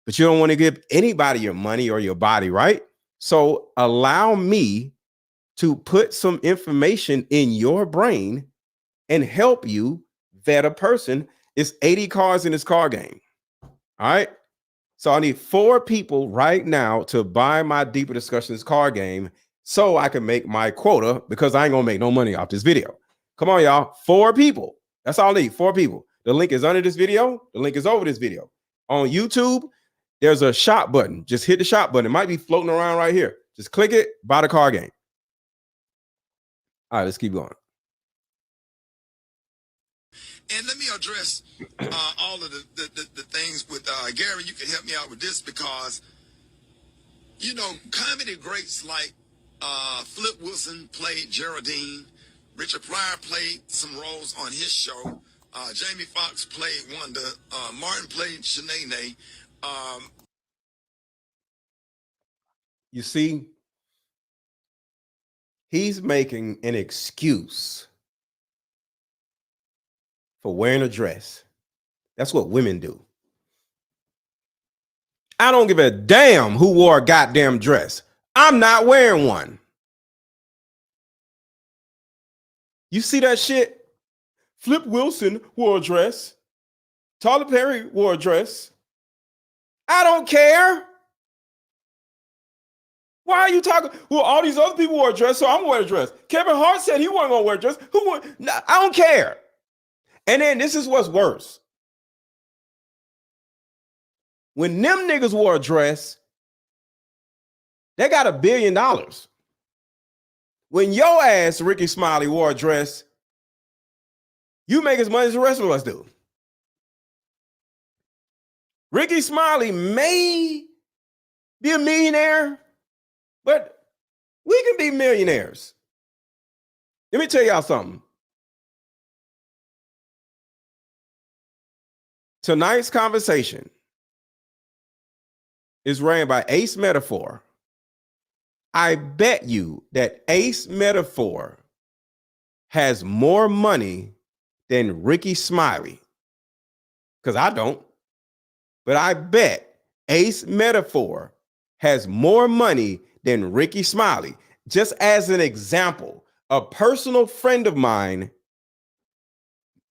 But you don't want to give anybody your money or your body, right? So allow me to put some information in your brain and help you vet a person. It's 80 cards in this card game. All right. So I need 4 people right now to buy my Deeper Discussions card game so I can make my quota, because I ain't gonna make no money off this video. Come on, y'all. 4 people. That's all I need. 4 people. The link is under this video. The link is over this video. On YouTube, there's a shop button. Just hit the shop button. It might be floating around right here. Just click it, buy the card game. All right, let's keep going. And let me address all of the things with Gary. You can help me out with this because, you know, comedy greats like Flip Wilson played Geraldine. Richard Pryor played some roles on his show. Jamie Foxx played Wanda. Martin played Shanae. You see, he's making an excuse for wearing a dress. That's what women do. I don't give a damn who wore a goddamn dress. I'm not wearing one. You see that shit? Flip Wilson wore a dress. Tyler Perry wore a dress. I don't care. Why are you talking? Well, all these other people wore a dress, so I'm wearing a dress. Kevin Hart said he wasn't gonna wear a dress. Who wore? No, I don't care. And then this is what's worse. When them niggas wore a dress, they got $1 billion. When your ass, Ricky Smiley, wore a dress, you make as much as the rest of us do. Ricky Smiley may be a millionaire, but we can be millionaires. Let me tell y'all something. Tonight's conversation is ran by Ace Metaphor. I bet you that Ace Metaphor has more money than Ricky Smiley. Because I don't. But I bet Ace Metaphor has more money than Ricky Smiley. Just as an example, a personal friend of mine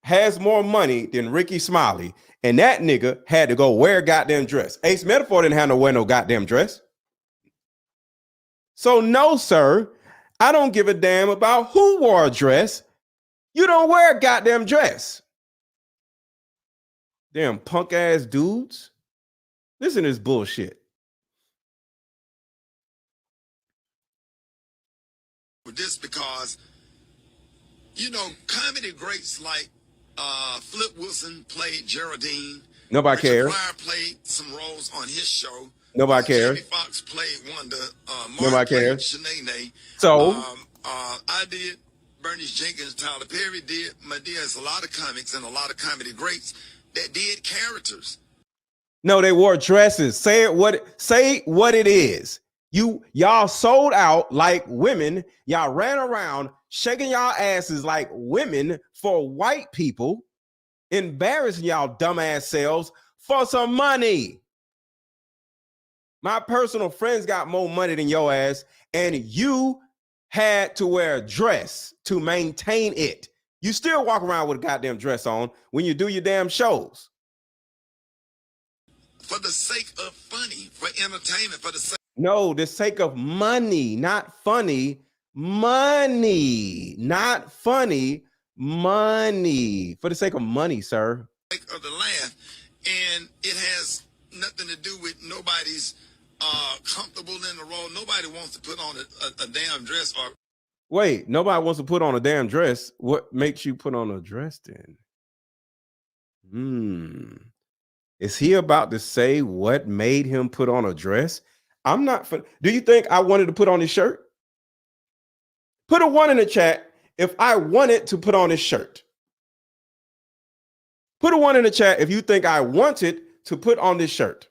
has more money than Ricky Smiley, and that nigga had to go wear a goddamn dress. Ace Metaphor didn't have to wear no goddamn dress. So no, sir, I don't give a damn about who wore a dress. You don't wear a goddamn dress. Damn punk ass dudes. Listen to this bullshit. With this because, you know, comedy greats like Flip Wilson played Geraldine. Nobody cares. Richard Pryor played some roles on his show. Nobody cares. Jamie Foxx played Wanda. Mark Nobody played cares. Shanae. So I did. Bernice Jenkins, Tyler Perry did. Medea. There's a lot of comics and a lot of comedy greats that did characters. no, they wore dresses. Say what it is. Y'all sold out like women. Y'all ran around shaking y'all asses like women for white people, embarrassing y'all dumbass selves for some money. My personal friends got more money than your ass, and you had to wear a dress to maintain it. You still walk around with a goddamn dress on when you do your damn shows. For the sake of funny, for entertainment, for the sake. No, the sake of money, not funny. Money, not funny. Money. For the sake of money, sir. Of the laugh, and it has nothing to do with nobody's comfortable in the role. Nobody wants to put on a damn dress. Or wait, nobody wants to put on a damn dress. What makes you put on a dress then? Is he about to say what made him put on a dress? I'm not. Do you think I wanted to put on his shirt? Put a 1 in the chat if I wanted to put on his shirt. Put a 1 in the chat if you think I wanted to put on this shirt.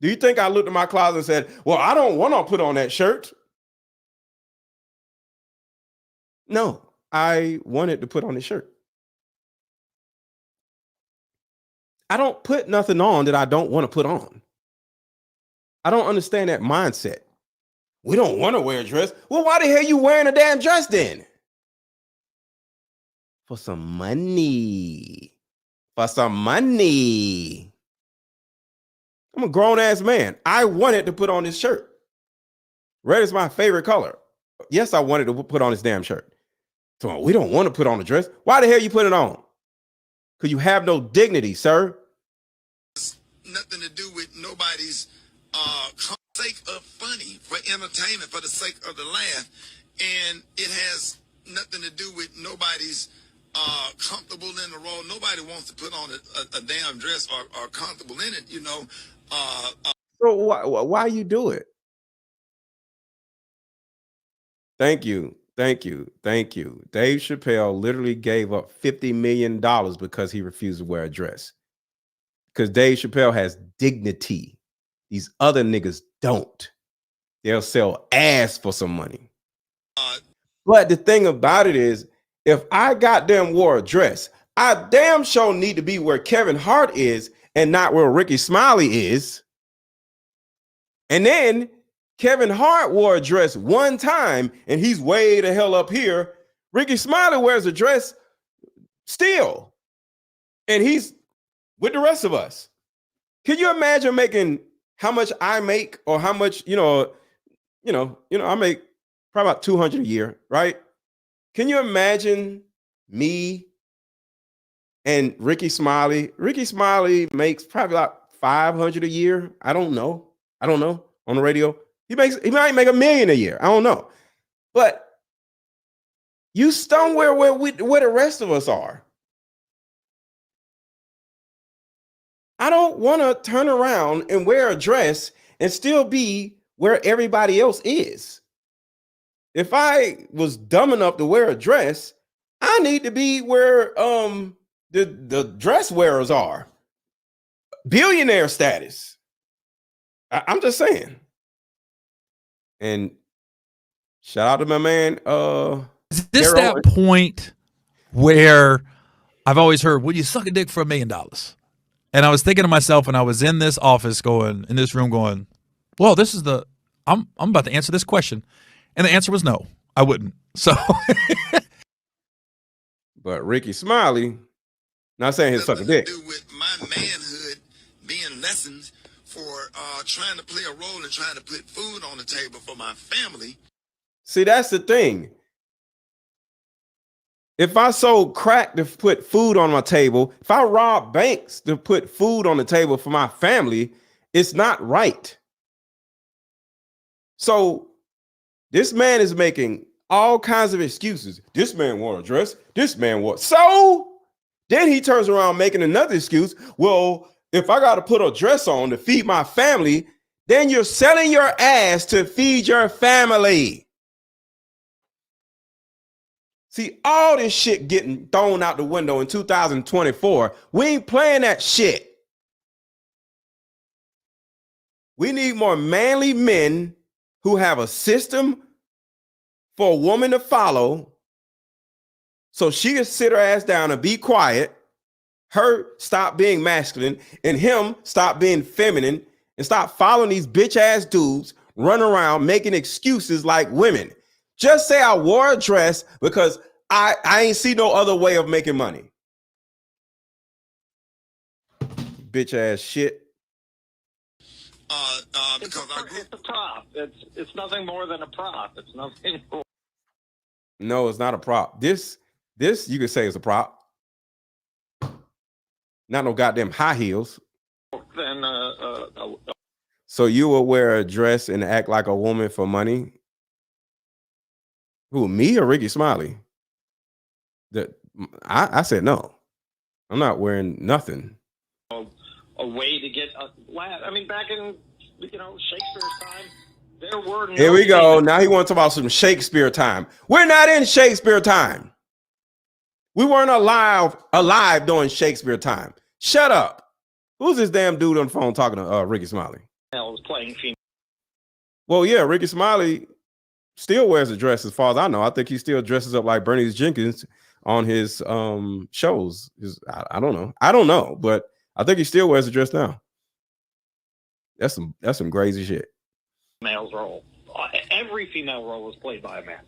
Do you think I looked at my closet and said, well, I don't want to put on that shirt? No, I wanted to put on this shirt. I don't put nothing on that I don't want to put on. I don't understand that mindset. We don't want to wear a dress. Well, why the hell are you wearing a damn dress then? For some money. For some money. I'm a grown-ass man. I wanted to put on this shirt. Red is my favorite color. Yes, I wanted to put on this damn shirt. So we don't want to put on a dress. Why the hell you put it on? Because you have no dignity, sir. Nothing to do with nobody's sake of funny, for entertainment, for the sake of the laugh, and it has nothing to do with nobody's comfortable in the role. Nobody wants to put on a damn dress or comfortable in it, you know. So why you do it? Thank you. Dave Chappelle literally gave up $50 million because he refused to wear a dress. Because Dave Chappelle has dignity. These other niggas don't. They'll sell ass for some money. But the thing about it is, if I goddamn wore a dress, I damn sure need to be where Kevin Hart is and not where Ricky Smiley is. And then Kevin Hart wore a dress one time and he's way the hell up here. Ricky Smiley wears a dress still. And he's with the rest of us. Can you imagine making how much I make, or how much, I make probably about 200 a year, right? Can you imagine me and Ricky Smiley? Ricky Smiley makes probably like 500 a year. I don't know on the radio. He might make $1 million a year. I don't know. But you somewhere where the rest of us are. I don't want to turn around and wear a dress and still be where everybody else is. If I was dumb enough to wear a dress, I need to be where the dress wearers are. Billionaire status. I'm just saying. And shout out to my man. Is this that point where I've always heard, "Will you suck a dick for $1 million?" And I was thinking to myself when I was in this office in this room going, well, this is I'm about to answer this question. And the answer was no, I wouldn't. So. But Ricky Smiley, not saying he'll suck a dick. With my manhood being lessened for trying to play a role and trying to put food on the table for my family. See, that's the thing. If I sold crack to put food on my table, if I robbed banks to put food on the table for my family, it's not right. So this man is making all kinds of excuses. This man wore a dress. This man wore. So then he turns around making another excuse. Well, if I got to put a dress on to feed my family, then you're selling your ass to feed your family. See, all this shit getting thrown out the window in 2024. We ain't playing that shit. We need more manly men who have a system for a woman to follow so she can sit her ass down and be quiet, her stop being masculine, and him stop being feminine and stop following these bitch ass dudes run around making excuses like women. Just say I wore a dress because I ain't see no other way of making money. Bitch ass shit. Because it's a prop. It's nothing more than a prop. It's nothing more. No, it's not a prop. This you could say is a prop. Not no goddamn high heels. Then So you will wear a dress and act like a woman for money? Who, me or Ricky Smiley? I said no. I'm not wearing nothing. a way to get a laugh. I mean, back in Shakespeare's time, there were no. Here we go. Now he wants to talk about some Shakespeare time. We're not in Shakespeare time. We weren't alive during Shakespeare time. Shut up. Who's this damn dude on the phone talking to Ricky Smiley? Was playing female. Well, yeah, Ricky Smiley still wears a dress as far as I know. I think he still dresses up like Bernice Jenkins on his shows. I don't know. I don't know, but I think he still wears a dress now. That's some crazy shit. Male's role. Every female role was played by a man.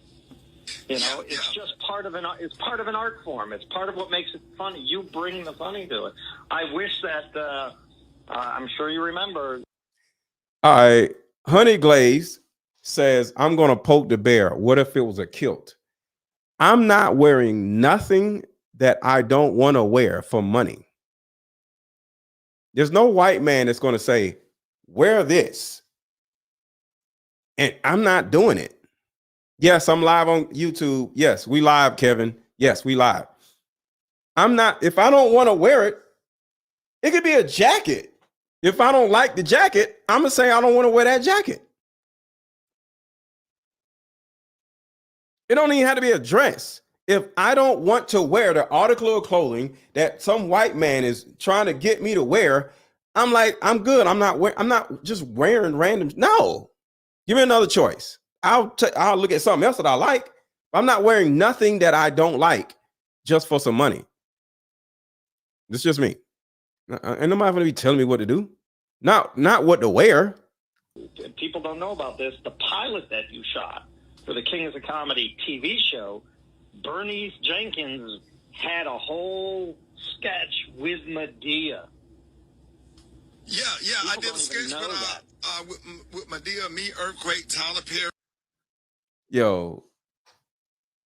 It's just part of an art form. It's part of what makes it funny. You bring the funny to it. I wish that I'm sure you remember. All right, Honey Glaze says, I'm gonna poke the bear. What if it was a kilt? I'm not wearing nothing that I don't want to wear for money. There's no white man that's gonna say, wear this. And I'm not doing it. Yes, I'm live on YouTube. Yes, we live, Kevin. Yes, we live. I'm not, if I don't want to wear it, it could be a jacket. If I don't like the jacket, I'm gonna say I don't want to wear that jacket. It don't even have to be a dress. If I don't want to wear the article of clothing that some white man is trying to get me to wear, I'm like, I'm good. I'm not just wearing random. No, give me another choice. I'll look at something else that I like. I'm not wearing nothing that I don't like just for some money. It's just me. And nobody gonna be telling me what to do. Not what to wear. People don't know about this. The pilot that you shot for the King is a Comedy TV show, Bernice Jenkins had a whole sketch with Medea. Yeah, I did a sketch with Medea, me, Earthquake, Tyler Perry. Yo,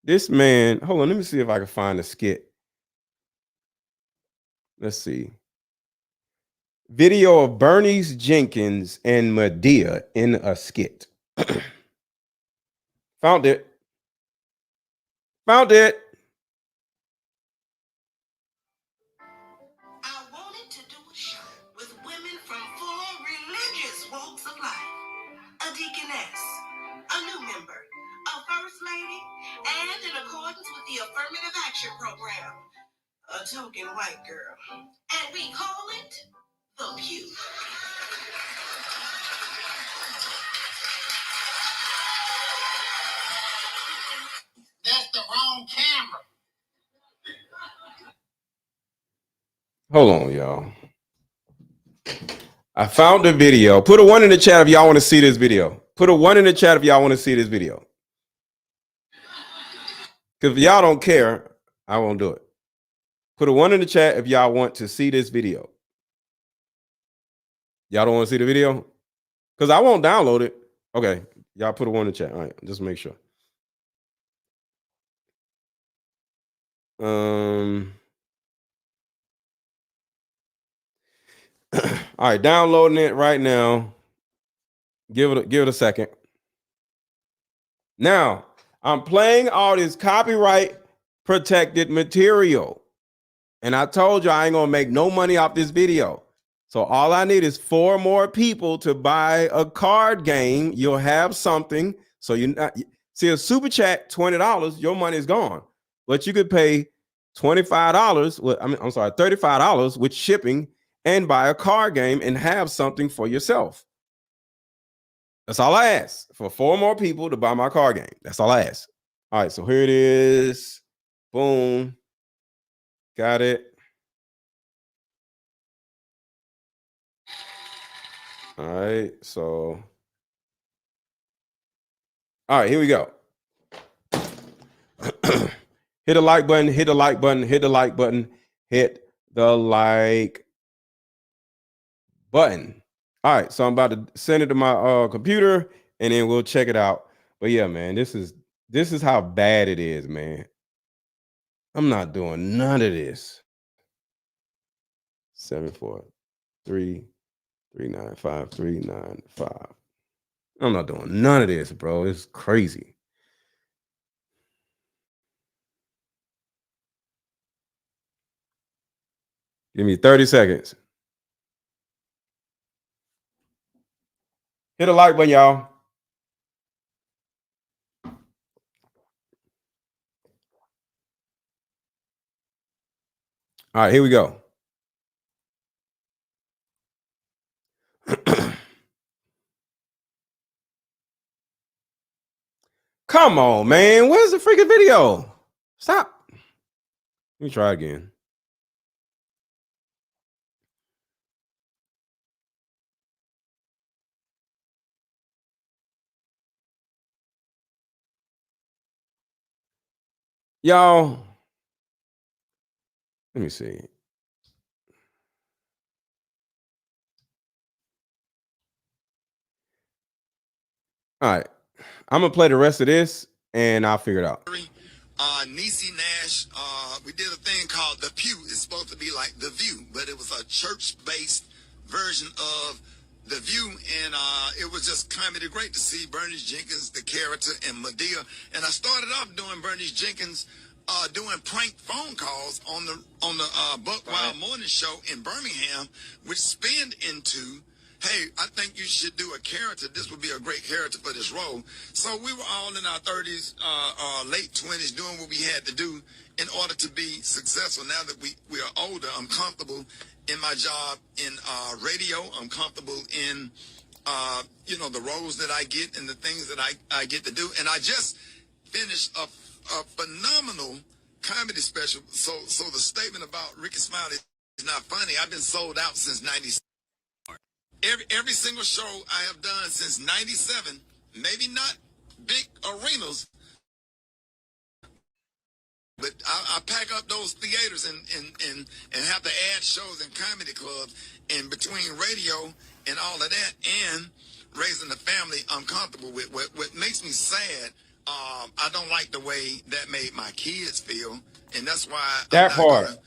this man, hold on, let me see if I can find a skit. Let's see. Video of Bernice Jenkins and Medea in a skit. Found it. Found it. I wanted to do a show with women from 4 religious walks of life. A deaconess, a new member, a first lady, and in accordance with the affirmative action program, a token white girl. And we call it the Pew. That's the wrong camera. Hold on, y'all. I found the video. Put a 1 in the chat if y'all want to see this video. Put a 1 in the chat if y'all want to see this video. Because if y'all don't care, I won't do it. Put a 1 in the chat if y'all want to see this video. Y'all don't want to see the video? Because I won't download it. Okay. Y'all put a 1 in the chat. All right. Just make sure. All right, downloading it right now. Give it a second. Now, I'm playing all this copyright protected material. And I told you I ain't gonna make no money off this video. So all I need is 4 more people to buy a card game. You'll have something. So you see a super chat, $20, your money is gone. But you could pay $25. I'm sorry, $35 with shipping and buy a card game and have something for yourself. That's all I ask, for 4 more people to buy my card game. That's all I ask. All right, so here it is. Boom. Got it. All right, so. All right, here we go. Hit the like button, hit the like button, hit the like button, hit the like button. All right, so I'm about to send it to my computer and then we'll check it out. But yeah, man, this is how bad it is, man. I'm not doing none of this. 743395395. I'm not doing none of this, bro. It's crazy. Give me 30 seconds. Hit a like button, y'all. All right, here we go. Come on, man. Where's the freaking video? Stop. Let me try again. Y'all, let me see. All right. I'm going to play the rest of this and I'll figure it out. Niecy Nash, we did a thing called The Pew. It's supposed to be like The View, but it was a church-based version of The View, and it was just comedy great to see Bernice Jenkins, the character, and Medea. And I started off doing Bernice Jenkins doing prank phone calls on the Buck Wild Morning Show in Birmingham, which spinned into, hey, I think you should do a character. This would be a great character for this role. So we were all in our 30s, late 20s, doing what we had to do in order to be successful. Now that we are older, I'm comfortable in my job in radio. I'm comfortable in, the roles that I get and the things that I get to do. And I just finished a phenomenal comedy special. So the statement about Ricky Smiley is not funny. I've been sold out since 97. Every single show I have done since 97, maybe not big arenas, but I pack up those theaters and have to add shows in comedy clubs. And between radio and all of that and raising the family, I'm comfortable with. What makes me sad, I don't like the way that made my kids feel. And that's why that part,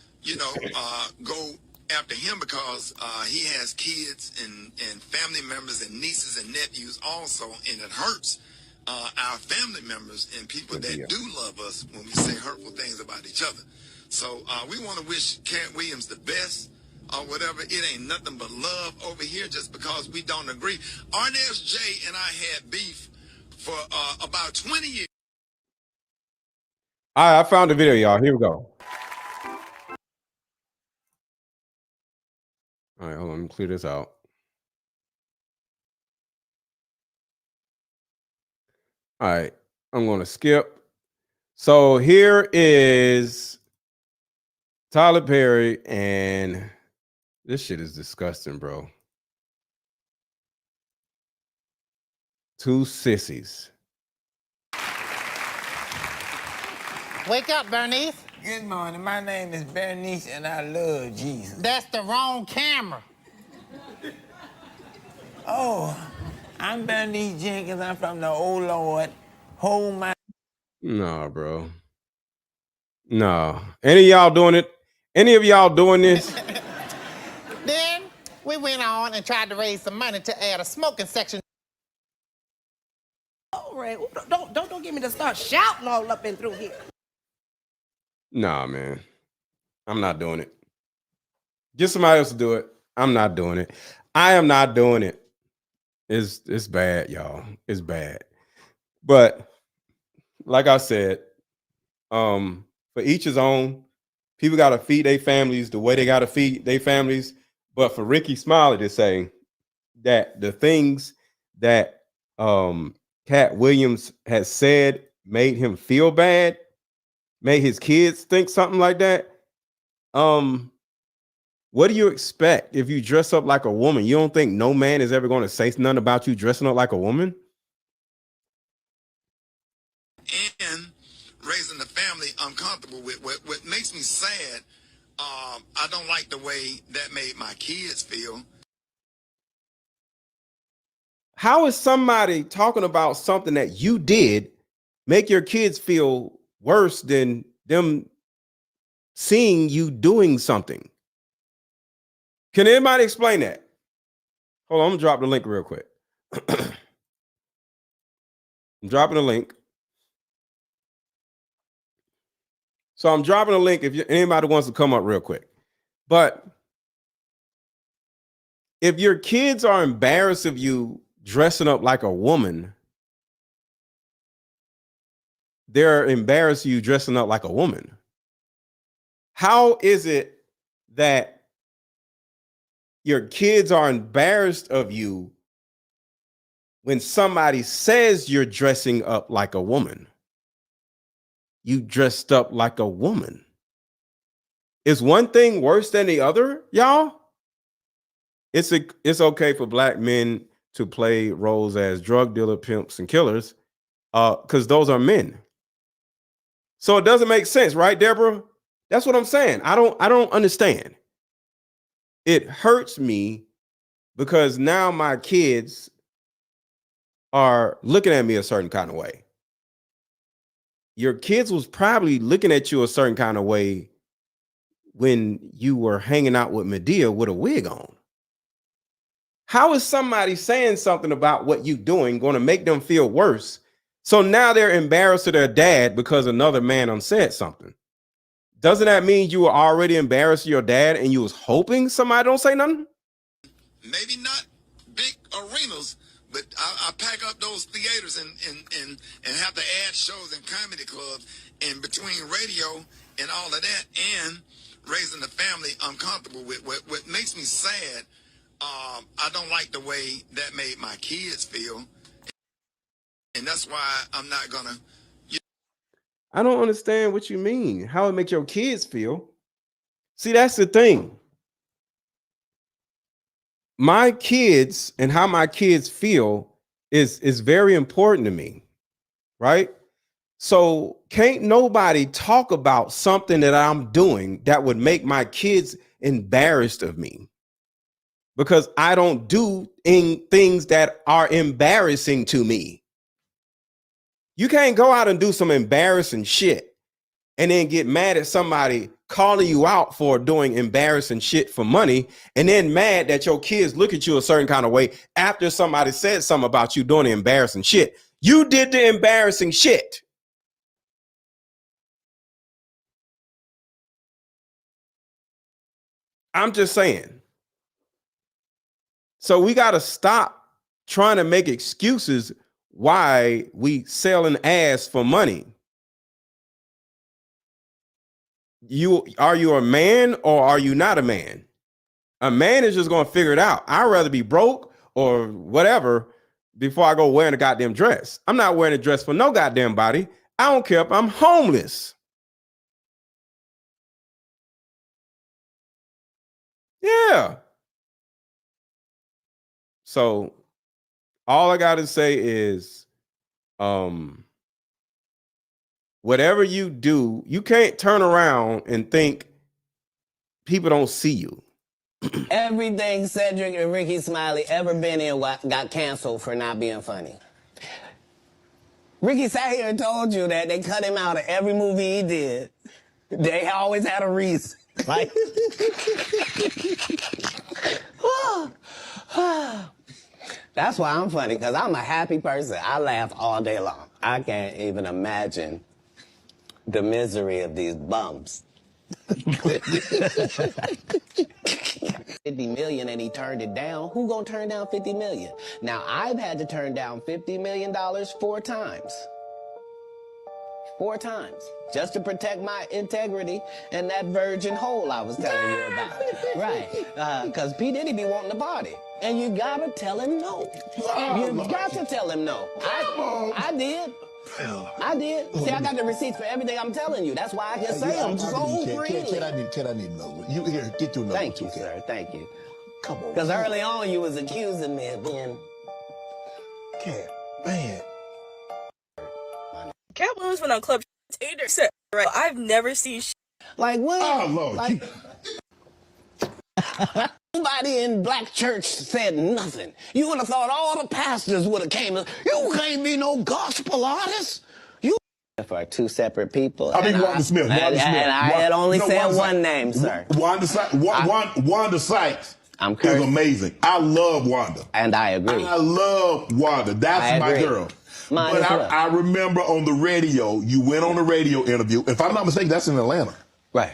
go after him, because he has kids and family members and nieces and nephews also, and it hurts our family members and people that do love us when we say hurtful things about each other. So we want to wish Katt Williams the best or whatever. It ain't nothing but love over here just because we don't agree. Arnez J and I had beef for about 20 years. All right, I found the video, y'all. Here we go. All right, hold on. Let me clear this out. All right, I'm going to skip. So here is Tyler Perry, and this shit is disgusting, bro. 2 sissies. Wake up, Bernice. Good morning. My name is Bernice, and I love Jesus. That's the wrong camera. Oh, I'm Bernice Jenkins. I'm from the old Lord. Hold my... No, bro. No. Any of y'all doing it? Any of y'all doing this? Then we went on and tried to raise some money to add a smoking section. All right, don't get me to start shouting all up and through here. Nah, man. I'm not doing it. Get somebody else to do it. I'm not doing it. I am not doing it. It's bad, y'all. It's bad. But like I said, for each his own. People got to feed their families the way they got to feed their families. But for Ricky Smiley to say that the things that Katt Williams has said made him feel bad, made his kids think something like that. What do you expect if you dress up like a woman? You don't think no man is ever going to say nothing about you dressing up like a woman? And raising the family I'm comfortable with. What makes me sad, I don't like the way that made my kids feel. How is somebody talking about something that you did make your kids feel worse than them seeing you doing something? Can anybody explain that? Hold on, I'm gonna drop the link real quick. I'm dropping the link. So I'm dropping a link if anybody wants to come up real quick. But if your kids are embarrassed of you dressing up like a woman, they're embarrassed of you dressing up like a woman. How is it that your kids are embarrassed of you when somebody says you're dressing up like a woman? You dressed up like a woman. Is one thing worse than the other, y'all? It's okay for black men to play roles as drug dealer, pimps, and killers, because those are men. So it doesn't make sense, right, Deborah? That's what I'm saying. I don't understand. It hurts me because now my kids are looking at me a certain kind of way. Your kids was probably looking at you a certain kind of way when you were hanging out with Medea with a wig on. How is somebody saying something about what you're doing going to make them feel worse? So now they're embarrassed of their dad because another man said something. Doesn't that mean you were already embarrassed of your dad and you was hoping somebody don't say nothing? Maybe not big arenas, but I pack up those theaters and have to add shows and comedy clubs in between radio and all of that and raising the family I'm comfortable with. What makes me sad, I don't like the way that made my kids feel. And that's why I'm not gonna. I don't understand what you mean. How it make your kids feel. See, that's the thing. My kids and how my kids feel is very important to me, right? So can't nobody talk about something that I'm doing that would make my kids embarrassed of me, because I don't do things that are embarrassing to me. You can't go out and do some embarrassing shit and then get mad at somebody calling you out for doing embarrassing shit for money, and then mad that your kids look at you a certain kind of way after somebody said something about you doing the embarrassing shit. You did the embarrassing shit. I'm just saying. So we got to stop trying to make excuses why we selling ass for money. Are you a man or are you not a man? A man is just going to figure it out. I'd rather be broke or whatever before I go wearing a goddamn dress. I'm not wearing a dress for no goddamn body. I don't care if I'm homeless. Yeah. So all I got to say is, whatever you do, you can't turn around and think people don't see you. Everything Cedric and Ricky Smiley ever been in got canceled for not being funny. Ricky sat here and told you that they cut him out of every movie he did. They always had a reason. Like, that's why I'm funny, because I'm a happy person. I laugh all day long. I can't even imagine the misery of these bums. 50 million and he turned it down. Who gonna turn down 50 million? Now, I've had to turn down $50 million 4 times. 4 times. Just to protect my integrity and that virgin hole I was telling you about. Right. Because P Diddy be wanting to party. And you gotta tell him no. You got to tell him no. I did. I did. See, I got the receipts for everything I'm telling you. That's why I can say them so freely. Kid, I need a number. You here, get your number. Thank you, sir. Thank you. Come on. Because early on you was accusing me of being... Cat, man. Katt Williams went on Club Tater said, right? I've never seen like what? Oh Lord. Like, nobody in black church said nothing. You would have thought all the pastors would have came. You can't be no gospel artist. You for 2 separate people. I mean, Wanda Smith. And I had only said one name, sir. Wanda Sykes. I'm is amazing. I love Wanda. And I agree. I love Wanda. That's my girl. Mine but well. I remember on the radio, you went on a radio interview. If I'm not mistaken, that's in Atlanta. Right.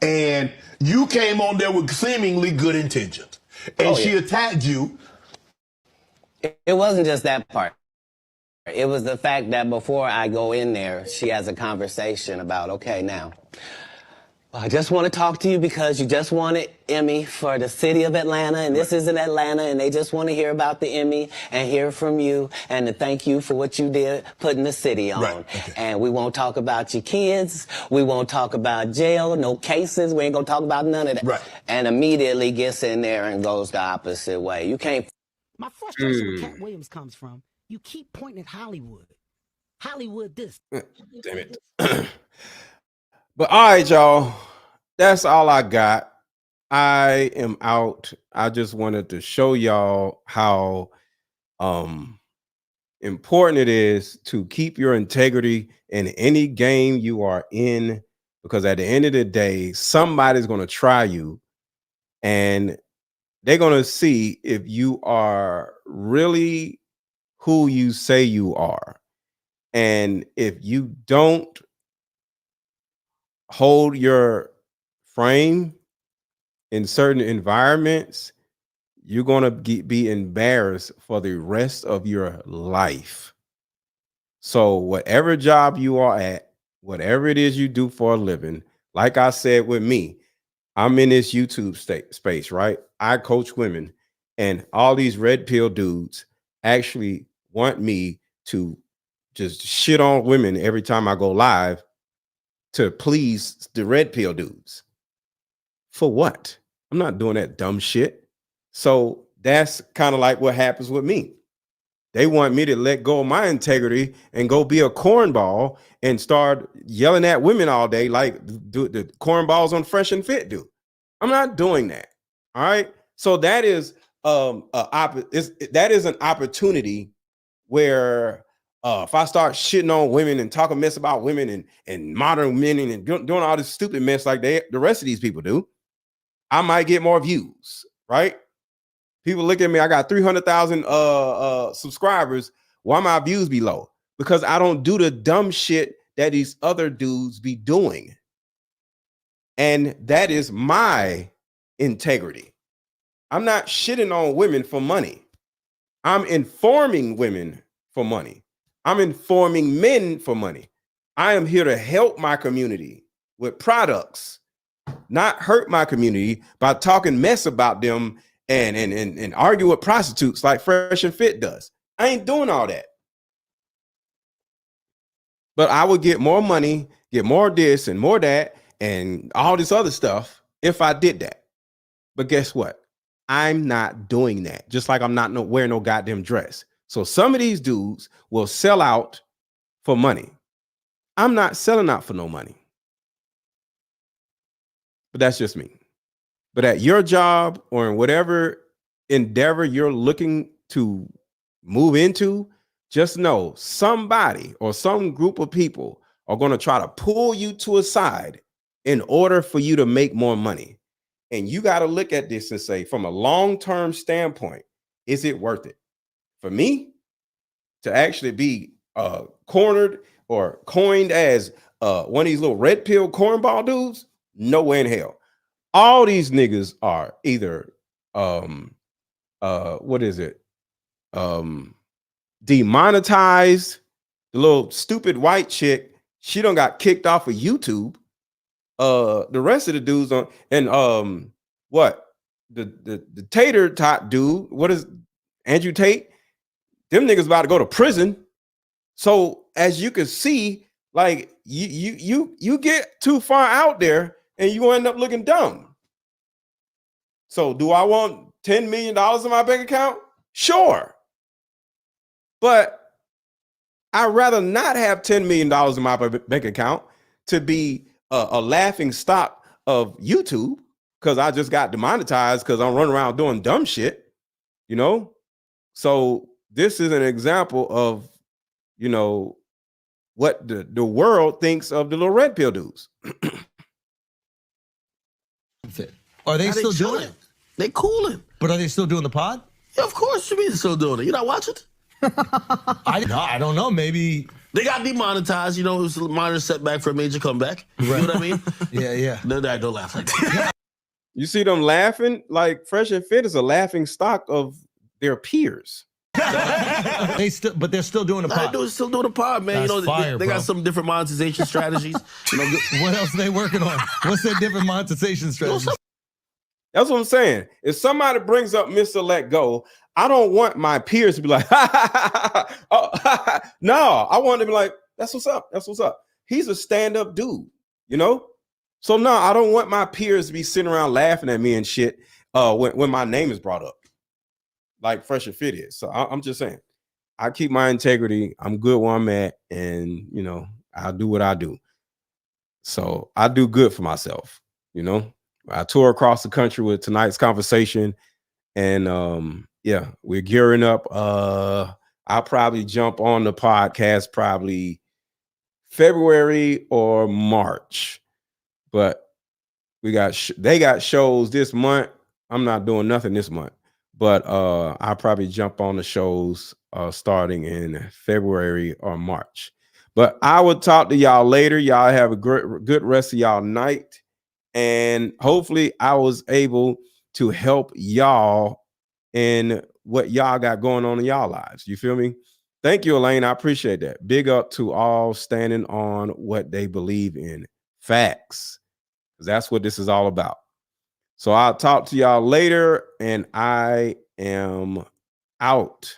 And you came on there with seemingly good intentions. And she attacked you. It wasn't just that part. It was the fact that before I go in there, she has a conversation about, okay, now, I just want to talk to you because you just won an Emmy for the city of Atlanta, and this is in Atlanta, and they just want to hear about the Emmy and hear from you and to thank you for what you did putting the city on. Right. Okay. And we won't talk about your kids. We won't talk about jail, no cases. We ain't going to talk about none of that. Right. And immediately gets in there and goes the opposite way. You can't... My frustration with Katt Williams comes from, you keep pointing at Hollywood. Hollywood this. Damn it. But all right, y'all. That's all I got. I am out. I just wanted to show y'all how important it is to keep your integrity in any game you are in, because at the end of the day, somebody's going to try you and they're going to see if you are really who you say you are. And if you don't hold your frame in certain environments, you're going to be embarrassed for the rest of your life. So whatever job you are at, whatever it is you do for a living, like I said with me, I'm in this YouTube space, right? I coach women, and all these red pill dudes actually want me to just shit on women every time I go live to please the red pill dudes. For what? I'm not doing that dumb shit. So that's kind of like what happens with me. They want me to let go of my integrity and go be a cornball and start yelling at women all day like the cornballs on Fresh and Fit do. I'm not doing that. All right. So that is that is an opportunity where if I start shitting on women and talking mess about women and modern men and doing all this stupid mess like the rest of these people do, I might get more views, right? People look at me, I got 300,000 subscribers. Why my views be low? Because I don't do the dumb shit that these other dudes be doing. And that is my integrity. I'm not shitting on women for money. I'm informing women for money. I'm informing men for money. I am here to help my community with products, not hurt my community by talking mess about them and argue with prostitutes like Fresh and Fit does. I ain't doing all that. But I would get more money, get more this and more that, and all this other stuff if I did that. But guess what? I'm not doing that. Just like I'm not wearing no goddamn dress. So some of these dudes will sell out for money. I'm not selling out for no money. But that's just me. But at your job or in whatever endeavor you're looking to move into, just know somebody or some group of people are going to try to pull you to a side in order for you to make more money. And you got to look at this and say, from a long-term standpoint, is it worth it? For me to actually be cornered or coined as one of these little red pill cornball dudes, no way in hell. All these niggas are either what is it? Demonetized. The little stupid white chick, she done got kicked off of YouTube. The rest of the dudes on, and what? The Tater Tot dude, what is Andrew Tate? Them niggas about to go to prison. So as you can see, like you get too far out there and you end up looking dumb. So do I want $10 million in my bank account? Sure. But I'd rather not have $10 million in my bank account to be a laughing stock of YouTube because I just got demonetized because I'm running around doing dumb shit, you know? So this is an example of, you know, what the world thinks of the little red pill dudes. Are they still doing it? They cooling. But are they still doing the pod? Yeah, of course you mean they're still doing it. You not watching it? I don't know. Maybe they got demonetized. You know, it was a minor setback for a major comeback. You know what I mean? Yeah. No, don't laugh like that. You see them laughing? Like Fresh and Fit is a laughing stock of their peers. But they're still doing the pod. They're still doing the pod, man. That's you know, fire, they got some different monetization strategies. You know, what else are they working on? What's their different monetization strategies? That's what I'm saying. If somebody brings up Mr. Let Go, I don't want my peers to be like, oh, no, I want to be like, that's what's up. That's what's up. He's a stand-up dude, you know? So no, I don't want my peers to be sitting around laughing at me and shit when my name is brought up, like Fresh and Fit is. So I'm just saying, I keep my integrity. I'm good where I'm at, and you know, I'll do what I do. So I do good for myself, you know. I tour across the country with tonight's conversation, and yeah, we're gearing up. I'll probably jump on the podcast probably February or March, but we got they got shows this month. I'm not doing nothing this month, but I'll probably jump on the shows starting in February or March. But I will talk to y'all later. Y'all have a good rest of y'all night. And hopefully I was able to help y'all in what y'all got going on in y'all lives. You feel me? Thank you, Elaine. I appreciate that. Big up to all standing on what they believe in. Facts. Because that's what this is all about. So I'll talk to y'all later, and I am out.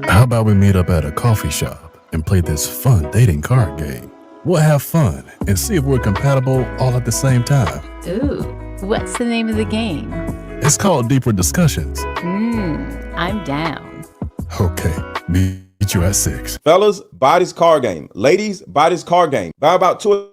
How about we meet up at a coffee shop and play this fun dating card game? We'll have fun and see if we're compatible all at the same time. Ooh, what's the name of the game? It's called Deeper Discussions. I'm down. Okay, meet you at 6. Fellas, buy this card game. Ladies, buy this card game. Buy about 2 or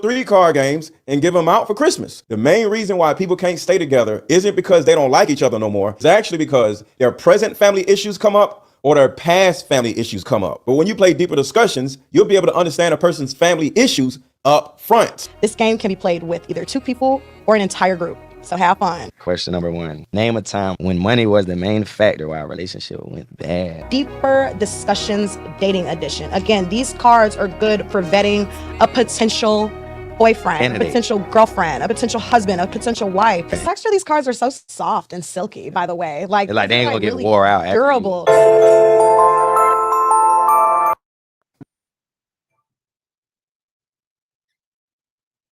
3 card games and give them out for Christmas. The main reason why people can't stay together isn't because they don't like each other no more. It's actually because their present family issues come up or their past family issues come up. But when you play Deeper Discussions, you'll be able to understand a person's family issues up front. This game can be played with either 2 people or an entire group. So have fun. Question number 1. Name a time when money was the main factor why a relationship went bad. Deeper Discussions Dating Edition. Again, these cards are good for vetting a potential boyfriend, a potential girlfriend, a potential husband, a potential wife. The texture of these cards are so soft and silky, by the way. Like they ain't gonna get really wore out. Durable.